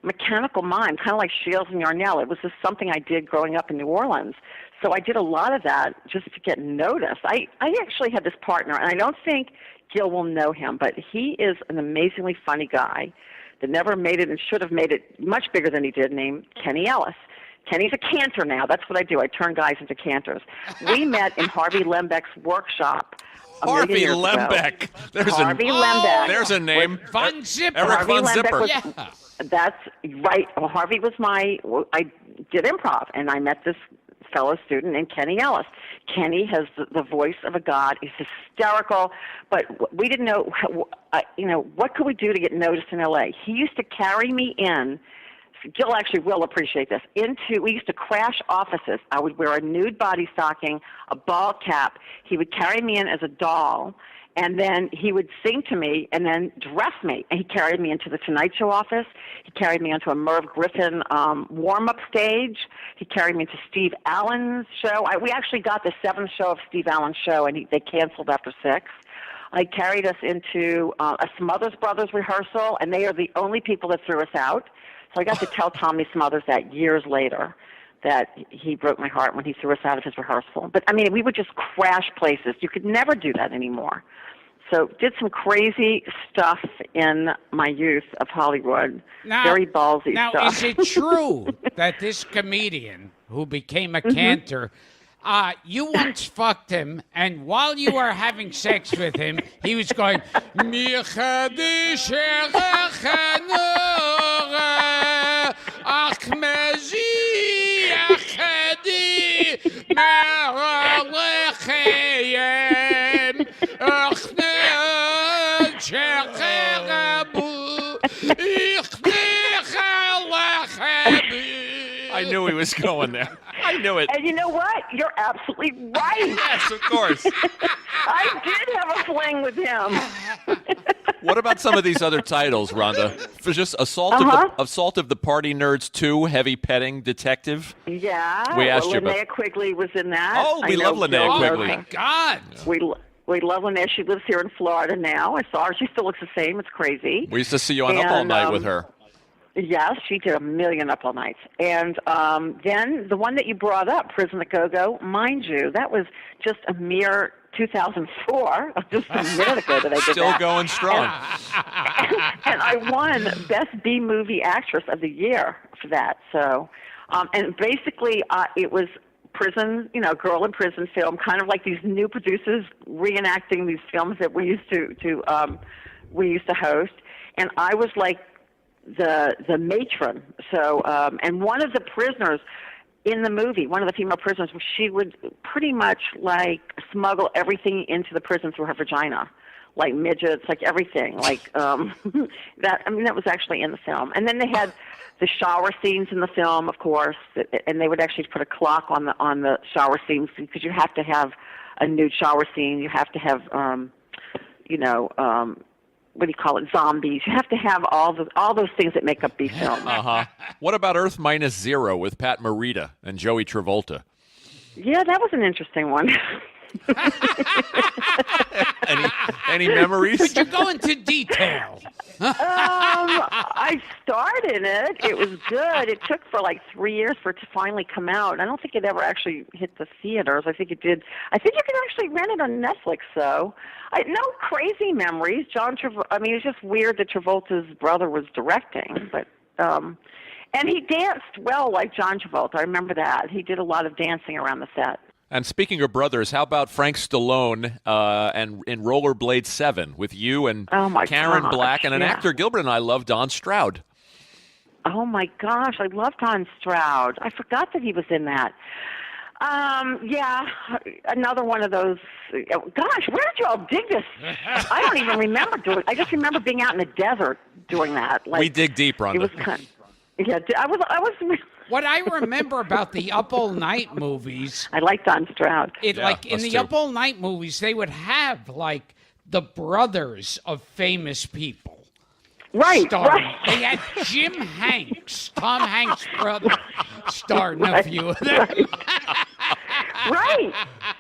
mechanical mime, kind of like Shields and Yarnell. It was just something I did growing up in New Orleans. So I did a lot of that just to get noticed. I actually had this partner, and I don't think Gil will know him, but he is an amazingly funny guy that never made it and should have made it much bigger than he did, named Kenny Ellis. Kenny's a cantor now. That's what I do. I turn guys into cantors. We met in Harvey Lembeck's workshop. Harvey Lembeck. Harvey Lembeck. There's a name. Von Zipper. Eric Harvey Von Lembeck Zipper. was, That's right. Well, Harvey was I did improv, and I met this fellow student named Kenny Ellis. Kenny has the voice of a god. He's hysterical, but we didn't know, what could we do to get noticed in L.A.? He used to carry me in. Gil actually will appreciate this. We used to crash offices. I would wear a nude body stocking, a ball cap. He would carry me in as a doll, and then he would sing to me and then dress me. And he carried me into the Tonight Show office. He carried me onto a Merv Griffin warm-up stage. He carried me into Steve Allen's show. We actually got the 7th show of Steve Allen's show, and they canceled after 6. I carried us into a Smothers Brothers rehearsal, and they are the only people that threw us out. So I got to tell Tommy Smothers that years later, that he broke my heart when he threw us out of his rehearsal. But, I mean, we would just crash places. You could never do that anymore. So did some crazy stuff in my youth of Hollywood. Very ballsy stuff. Now, is it true that this comedian who became a cantor, you once fucked him, and while you were having sex with him, he was going, I knew he was going there. I knew it. And you know what? You're absolutely right. Yes, of course. I did have a fling with him. What about some of these other titles, Rhonda? For just Assault of the Party Nerds 2, Heavy Petting Detective. Yeah. We asked you Linnea about. Quigley was in that. Oh, we love Linnea Quigley. Oh, my God. We love Linnea. She lives here in Florida now. I saw her. She still looks the same. It's crazy. We used to see you on Up All Night with her. Yes, she did a million Up All Nights. And then the one that you brought up, Prison to Go-Go, mind you, that was just a mere 2004, just a minute ago that I did Still that. going strong. And I won Best B-Movie Actress of the Year for that. So, and basically it was prison, girl in prison film, kind of like these new producers reenacting these films that we used to host. And I was like the matron. So, and one of the prisoners in the movie, one of the female prisoners, she would pretty much like smuggle everything into the prison through her vagina, like midgets, like everything, like that. I mean, that was actually in the film. And then they had the shower scenes in the film, of course, and they would actually put a clock on the shower scenes because you have to have a nude shower scene. You have to have, what do you call it, zombies. You have to have all those things that make up these films. What about Earth Minus Zero with Pat Morita and Joey Travolta? Yeah, that was an interesting one. Any memories? Could you go into detail? I starred in it. It was good. It took for like 3 years for it to finally come out. I don't think it ever actually hit the theaters. I think it did. I think you can actually rent it on Netflix, though. No crazy memories. It's just weird that Travolta's brother was directing, but and he danced well like John Travolta. I remember that. He did a lot of dancing around the set. And speaking of brothers, how about Frank Stallone and in Rollerblade 7 with you and Karen Black and an actor Gilbert and I love, Don Stroud. Oh, my gosh. I love Don Stroud. I forgot that he was in that. Yeah, another one of those. Gosh, where did you all dig this? I don't even remember doing. I just remember being out in the desert doing that. Like, we dig deep, Rhonda. It was kind of, yeah, I was. What I remember about the Up All Night movies, I like Don Stroud. Like in the Up All Night movies, they would have like the brothers of famous people. Right. They had Jim Hanks, Tom Hanks' brother, starred in a few of them. Right.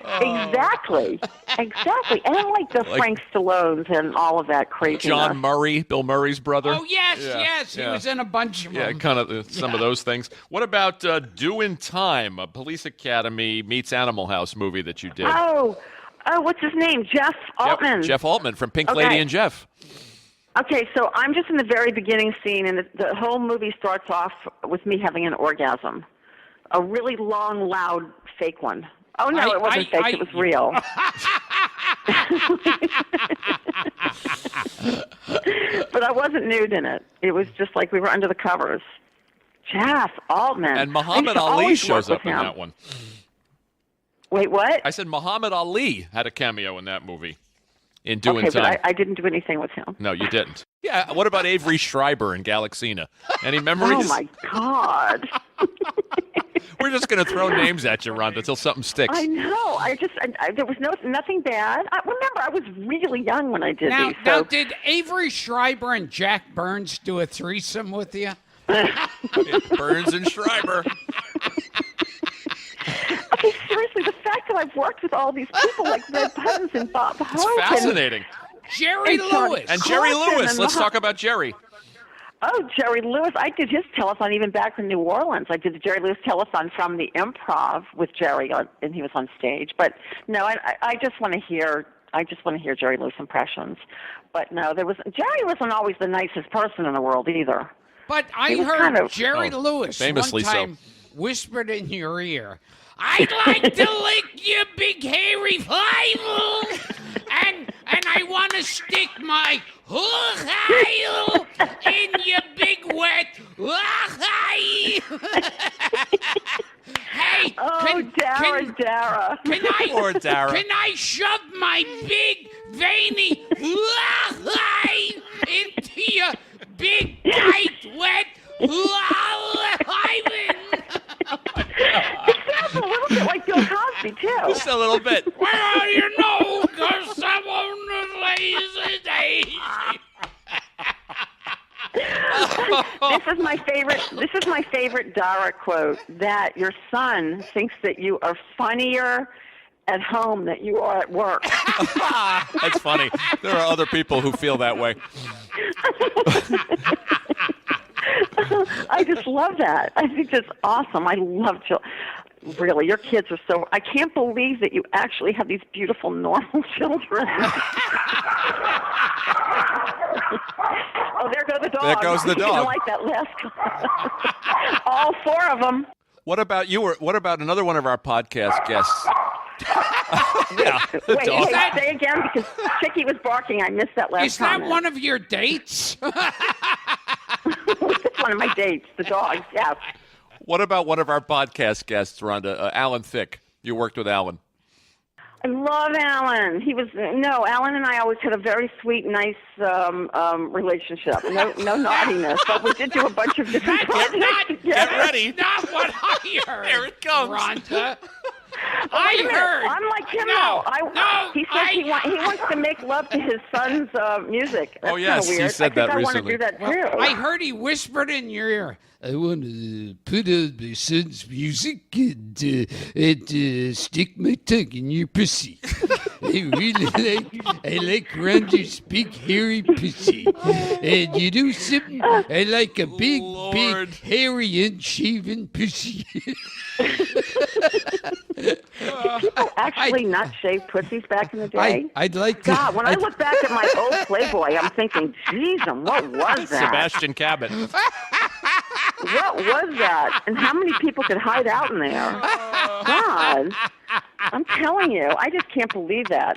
Exactly. And I like the Frank Stallones and all of that crazy. John Murray, Bill Murray's brother. Oh, yes. He was in a bunch of them. Yeah, kind of some of those things. What about Doin' Time, a Police Academy meets Animal House movie that you did? Oh, what's his name? Jeff Altman. Jeff Altman from Pink Lady and Jeff. Okay, so I'm just in the very beginning scene, and the whole movie starts off with me having an orgasm. A really long, loud, fake one. Oh, no, it wasn't fake. It was real. But I wasn't nude in it. It was just like we were under the covers. Jeff Altman. And Muhammad Ali shows up in that one. Wait, what? I said Muhammad Ali had a cameo in that movie. In Doing Time. But I didn't do anything with him. No, you didn't. Yeah, what about Avery Schreiber in Galaxina? Any memories? Oh, my God. We're just going to throw names at you, Rhonda, until something sticks. I know. There was nothing bad. Remember, I was really young when I did these. So. Now, did Avery Schreiber and Jack Burns do a threesome with you? Burns and Schreiber. Okay, seriously, the fact that I've worked with all these people like Red Buttons and Bob Hope. It's fascinating. Jerry Lewis. And Jerry Lewis. Let's talk about Jerry. Oh, Jerry Lewis. I did his telethon even back in New Orleans. I did the Jerry Lewis telethon from the Improv with Jerry, and he was on stage. But no, I just want to hear. I just want to hear Jerry Lewis impressions. But no, Jerry wasn't always the nicest person in the world either. But I heard Jerry Lewis famously one time whispered in your ear, "I'd like to lick your big hairy Bible, and I want to stick my hook in your big wet Hey, Dara. Can I shove my big veiny into your big tight wet It sounds a little bit like Bill Cosby, too. Just a little bit. Well, you know, because I'm on the lazy days. This is my favorite Dara quote, that your son thinks that you are funnier at home than you are at work. That's funny. There are other people who feel that way. I just love that. I think that's awesome. I love children. Really, your kids are so... I can't believe that you actually have these beautiful, normal children. Oh, there go the dogs. There goes the dog. I like that last all 4 of them. What about you? What about another one of our podcast guests? Yeah. Wait, say again, because Chicky was barking. I missed that last Is that comment. one of your dates? That's one of my dates, the dogs, yes. What about one of our podcast guests, Rhonda? Alan Thicke. You worked with Alan. I love Alan. Alan and I always had a very sweet, nice relationship. No naughtiness, but we did do a bunch of different projects together. Get ready. Not what I heard. Here it comes. Rhonda. Wait a minute. heard. I'm like him, No, though. He says he wants to make love to his son's music. That's yes, kinda weird. he said that I think recently. I want to do that, too. I heard he whispered in your ear. I want to put on my son's music and stick my tongue in your pussy. I like Rhonda's big hairy pussy. And you know something? I like a big, Lord. big, hairy, unshaven pussy. Did people actually not shave pussies back in the day? I'd like to. God, when I look back at my old Playboy, I'm thinking, Jesus, what was that? Sebastian Cabot. What was that? And how many people could hide out in there? God, I'm telling you, I just can't believe that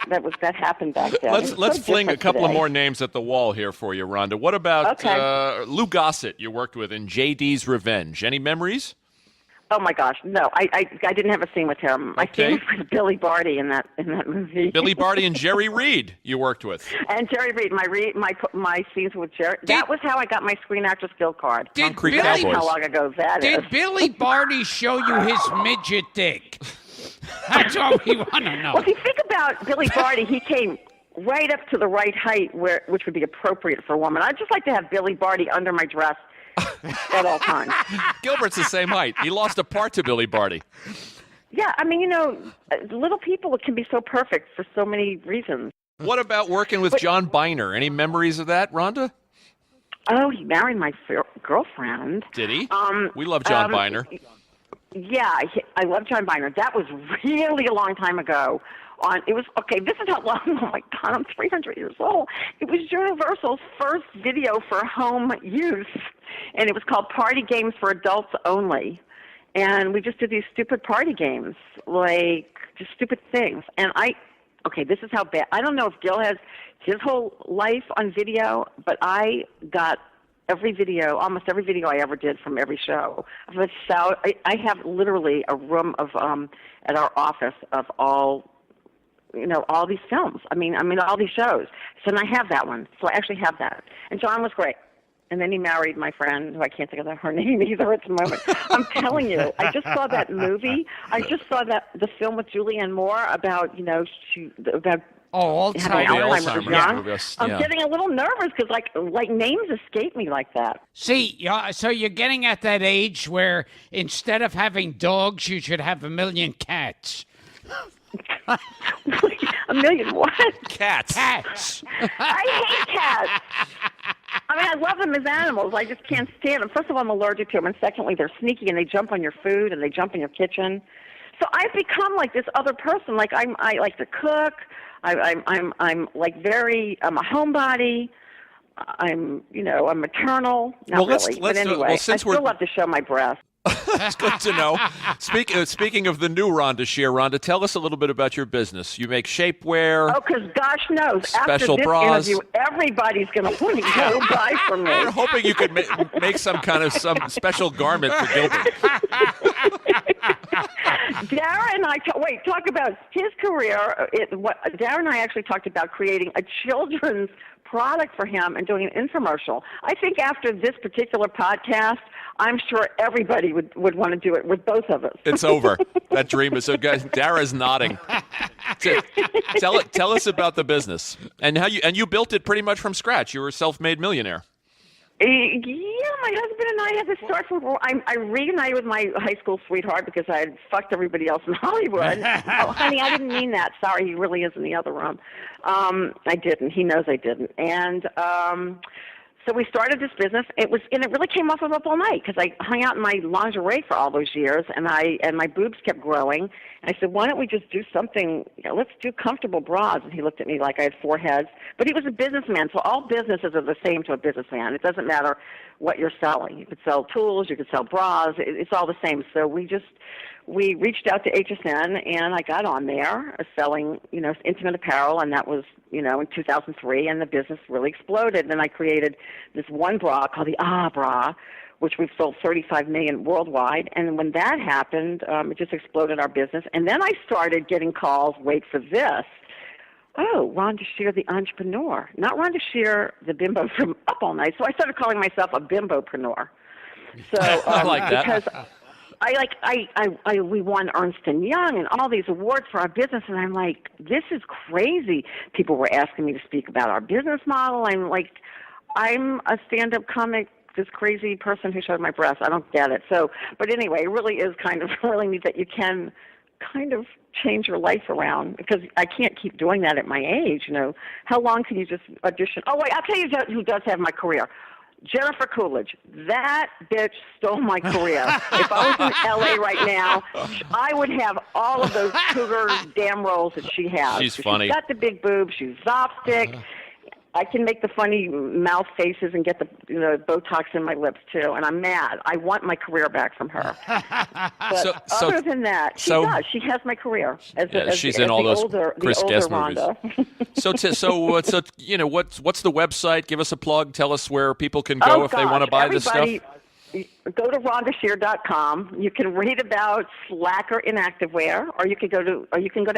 happened back then. Let's fling a couple of today. more names at the wall here for you, Rhonda. What about Lou Gossett? You worked with in JD's Revenge. Any memories? Oh my gosh, no! I didn't have a scene with him. My scene was with Billy Barty in that movie. Billy Barty and Jerry Reed. You worked with. And Jerry Reed. My scenes with Jerry. That was how I got my Screen Actors Guild card. Did Creek Billy, Cowboys. How long ago that is? did Billy Barty show you his midget dick? That's all we want to know. Well, if you think about Billy Barty, he came right up to the right height, which would be appropriate for a woman. I'd just like to have Billy Barty under my dress at all times. Gilbert's the same height. He lost a part to Billy Barty. Yeah, I mean, little people can be so perfect for so many reasons. What about working with John Biner? Any memories of that, Rhonda? Oh, he married my girlfriend. Did he? We love John Biner. Yeah, I love John Biner. That was really a long time ago. This is how long, oh my God, I'm 300 years old. It was Universal's first video for home use, and it was called Party Games for Adults Only. And we just did these stupid party games, like just stupid things. And this is how bad, I don't know if Gil has his whole life on video, but I got almost every video I ever did from every show. So I have literally a room of at our office of all these films. I mean all these shows. So and I have that one. So I actually have that. And John was great. And then he married my friend, who I can't think of her name either at the moment. I'm telling you, I just saw that movie. I just saw the film with Julianne Moore about about. Oh, Alzheimer's. Yeah. I'm getting a little nervous because like names escape me like that. See, so you're getting at that age where instead of having dogs, you should have 1 million cats. 1 million what? Cats. Cats. I hate cats. I mean, I love them as animals. I just can't stand them. First of all, I'm allergic to them, and secondly, they're sneaky and they jump on your food and they jump in your kitchen. So I've become like this other person. Like I like to cook. I'm like I'm a homebody. I'm maternal. Not really. But anyway, I still love to show my breasts. That's good to know. Speaking of the new Rhonda Shear, Rhonda, tell us a little bit about your business. You make shapewear. Oh, because gosh knows, special after this bras. interview, everybody's going to want to go buy from me. We're hoping you could make some special garment for Gilbert. Dara and I talk about his career. Dara and I actually talked about creating a children's product for him and doing an infomercial. I think after this particular podcast, I'm sure everybody would want to do it with both of us. It's over. That dream is so good. Dara's nodding. Tell us about the business and how you built it pretty much from scratch. You were a self-made millionaire. Yeah, my husband and I had to start from. I reunited with my high school sweetheart because I had fucked everybody else in Hollywood. Oh, honey, I didn't mean that. Sorry, he really is in the other room. I didn't. He knows I didn't. And So we started this business. It really came off of Up All Night because I hung out in my lingerie for all those years, and my boobs kept growing. And I said, why don't we just do something? Let's do comfortable bras. And he looked at me like I had four heads. But he was a businessman, so all businesses are the same to a businessman. It doesn't matter what you're selling. You could sell tools, you could sell bras. It's all the same. So we reached out to HSN, and I got on there selling, intimate apparel, and that was, in 2003, and the business really exploded. And I created this one bra called the Bra, which we've sold 35 million worldwide. And when that happened, it just exploded our business. And then I started getting calls, wait for this, Rhonda Shear, the entrepreneur, not Rhonda Shear, the bimbo from Up All Night. So I started calling myself a bimbopreneur. So I like that. Because we won Ernst & Young and all these awards for our business, and I'm like, this is crazy. People were asking me to speak about our business model. I'm a stand-up comic, this crazy person who showed my breasts. I don't get it. So, but anyway, it really is kind of really neat that you can kind of change your life around, because I can't keep doing that at my age. How long can you just audition? Oh, wait, I'll tell you who does have my career. Jennifer Coolidge. That bitch stole my career. If I was in L.A. right now, I would have all of those cougar damn roles that she has. She's funny. She's got the big boobs. She's Zopstick. I can make the funny mouth faces and get the Botox in my lips, too. And I'm mad. I want my career back from her. But other than that, she does. She has my career. She's in all those Chris Guest movies. Rhonda. What's the website? Give us a plug. Tell us where people can go if they want to buy this stuff. Go to RhondaShear.com. You can read about Slacker in activewear, or you can go to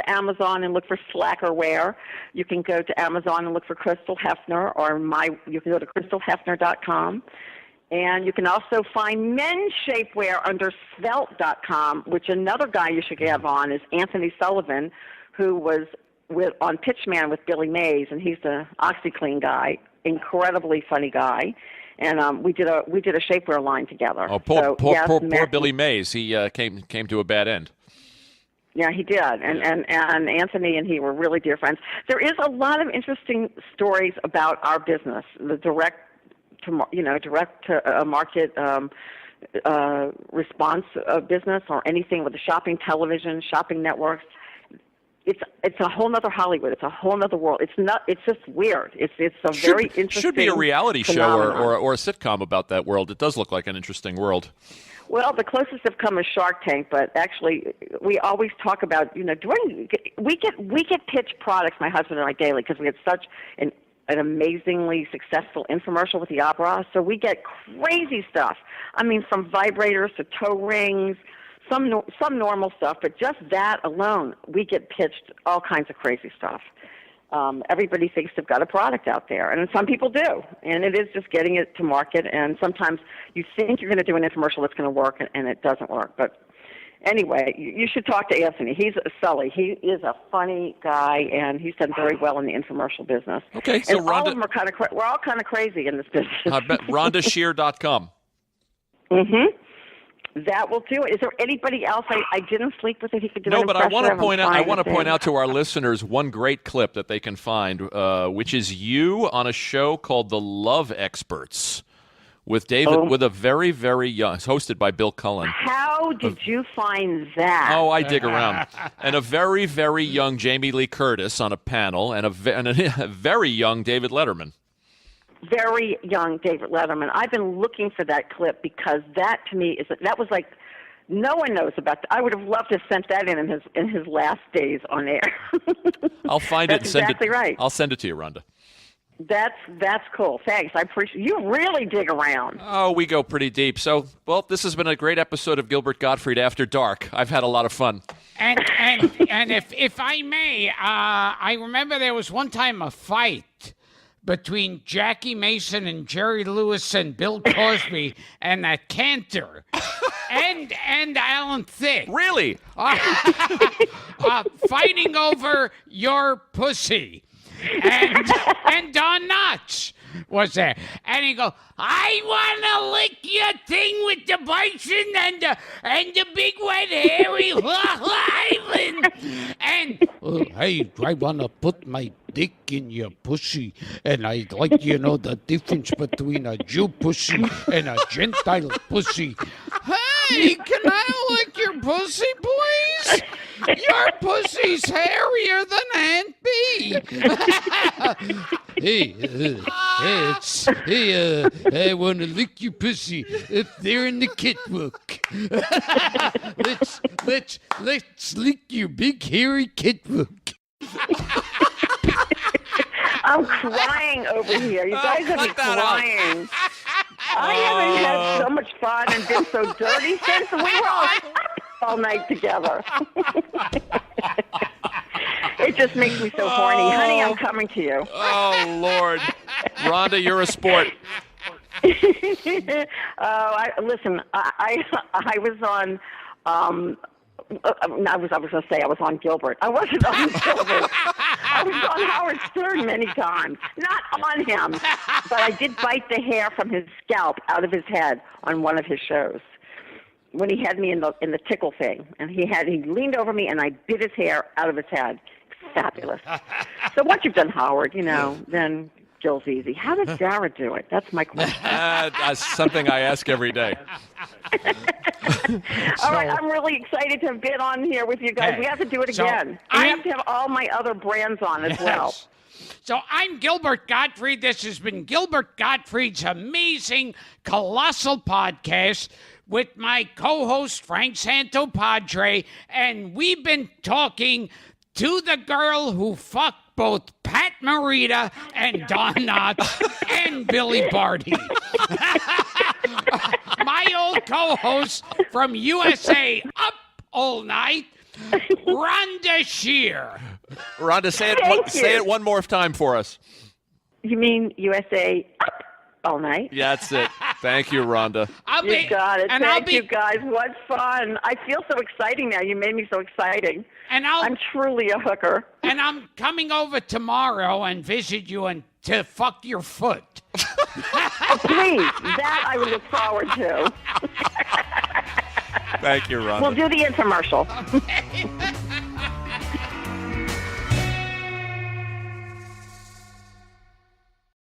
Amazon and look for Slacker wear. You can go to Amazon and look for Crystal Hefner, or you can go to crystalhefner.com. And you can also find men's shapewear under svelte.com, which another guy you should have on is Anthony Sullivan, who was on Pitchman with Billy Mays, and he's the OxyClean guy, incredibly funny guy. And we did a shapewear line together. Oh, poor Billy Mays. He came to a bad end. Yeah, he did. And Anthony and he were really dear friends. There is a lot of interesting stories about our business, the direct to market response business, or anything with the shopping television, shopping networks. It's a whole nother Hollywood. It's a whole nother world. It's just weird. It's a very interesting. Should be a reality phenomenon. show or a sitcom about that world. It does look like an interesting world. Well, the closest have come is Shark Tank, but actually, we always talk about we get pitched products, my husband and I, daily, because we had such an amazingly successful infomercial with the Opera. So we get crazy stuff. I mean, from vibrators to toe rings. Some normal stuff, but just that alone, we get pitched all kinds of crazy stuff. Everybody thinks they've got a product out there, and some people do. And it is just getting it to market, and sometimes you think you're going to do an infomercial that's going to work, and it doesn't work. But anyway, you should talk to Anthony. He's a Sully. He is a funny guy, and he's done very well in the infomercial business. Okay, so and all of them are we're all kind of crazy in this business. I bet RhondaShear.com. Mm-hmm. That will do it. Is there anybody else I didn't sleep with that he could do? No, but I want to point out. I want to point out to our listeners one great clip that they can find, which is you on a show called The Love Experts with David, with a very, very young. It's hosted by Bill Cullen. How did you find that? Oh, I dig around. And a very, very young Jamie Lee Curtis on a panel, and a very young David Letterman. Very young David Letterman. I've been looking for that clip because that to me that was like no one knows about that. I would have loved to have sent that in his last days on air. I'll find it and send exactly it. Right. I'll send it to you, Rhonda. That's cool. Thanks. I appreciate you. Really dig around. Oh, we go pretty deep. So, well, this has been a great episode of Gilbert Gottfried After Dark. I've had a lot of fun. And if I may, I remember there was one time a fight between Jackie Mason and Jerry Lewis and Bill Cosby and that Cantor and Alan Thicke. Really? Fighting over your pussy. And Don Knotts. was there. And he go, I want to lick your thing with the bison and the big wet hairy island. And Hey, I want to put my dick in your pussy, and I'd like you know the difference between a Jew pussy and a Gentile pussy. Hey, can I lick your pussy, please? Your pussy's hairier than Aunt B. I want to lick your pussy up there in the catwalk. let's lick your big hairy catwalk. I'm crying over here. You guys have me cut that out. crying. I haven't had so much fun and been so dirty since we were all night together. It just makes me so horny. Honey, I'm coming to you. Oh, Lord. Rhonda, you're a sport. Listen, I was on. I was going to say I was on Gilbert. I wasn't on Gilbert. I was on Howard Stern many times. Not on him, but I did bite the hair from his scalp out of his head on one of his shows when he had me in the tickle thing, and he leaned over me and I bit his hair out of his head. Fabulous. So once you've done Howard, then Gil's easy. How did Dara do it? That's my question. That's something I ask every day. All right, I'm really excited to have been on here with you guys. Hey, We have to do it so again. We have to have all my other brands on as well. Yes. So I'm Gilbert Gottfried. This has been Gilbert Gottfried's amazing Colossal podcast with my co-host Frank Santopadre, and we've been talking to the girl who fucked both Pat Morita and Don Knotts and Billy Barty. My old co-host from USA Up All Night, Rhonda Shear. Rhonda, say it one more time for us. You mean USA Up All Night? Yeah, that's it. Thank you, Rhonda. You got it. Thank you, guys. What fun. I feel so exciting now. You made me so exciting. I'm truly a hooker. And I'm coming over tomorrow and visit you and to fuck your foot. Oh, please. That I would look forward to. Thank you, Rhonda. We'll do the infomercial.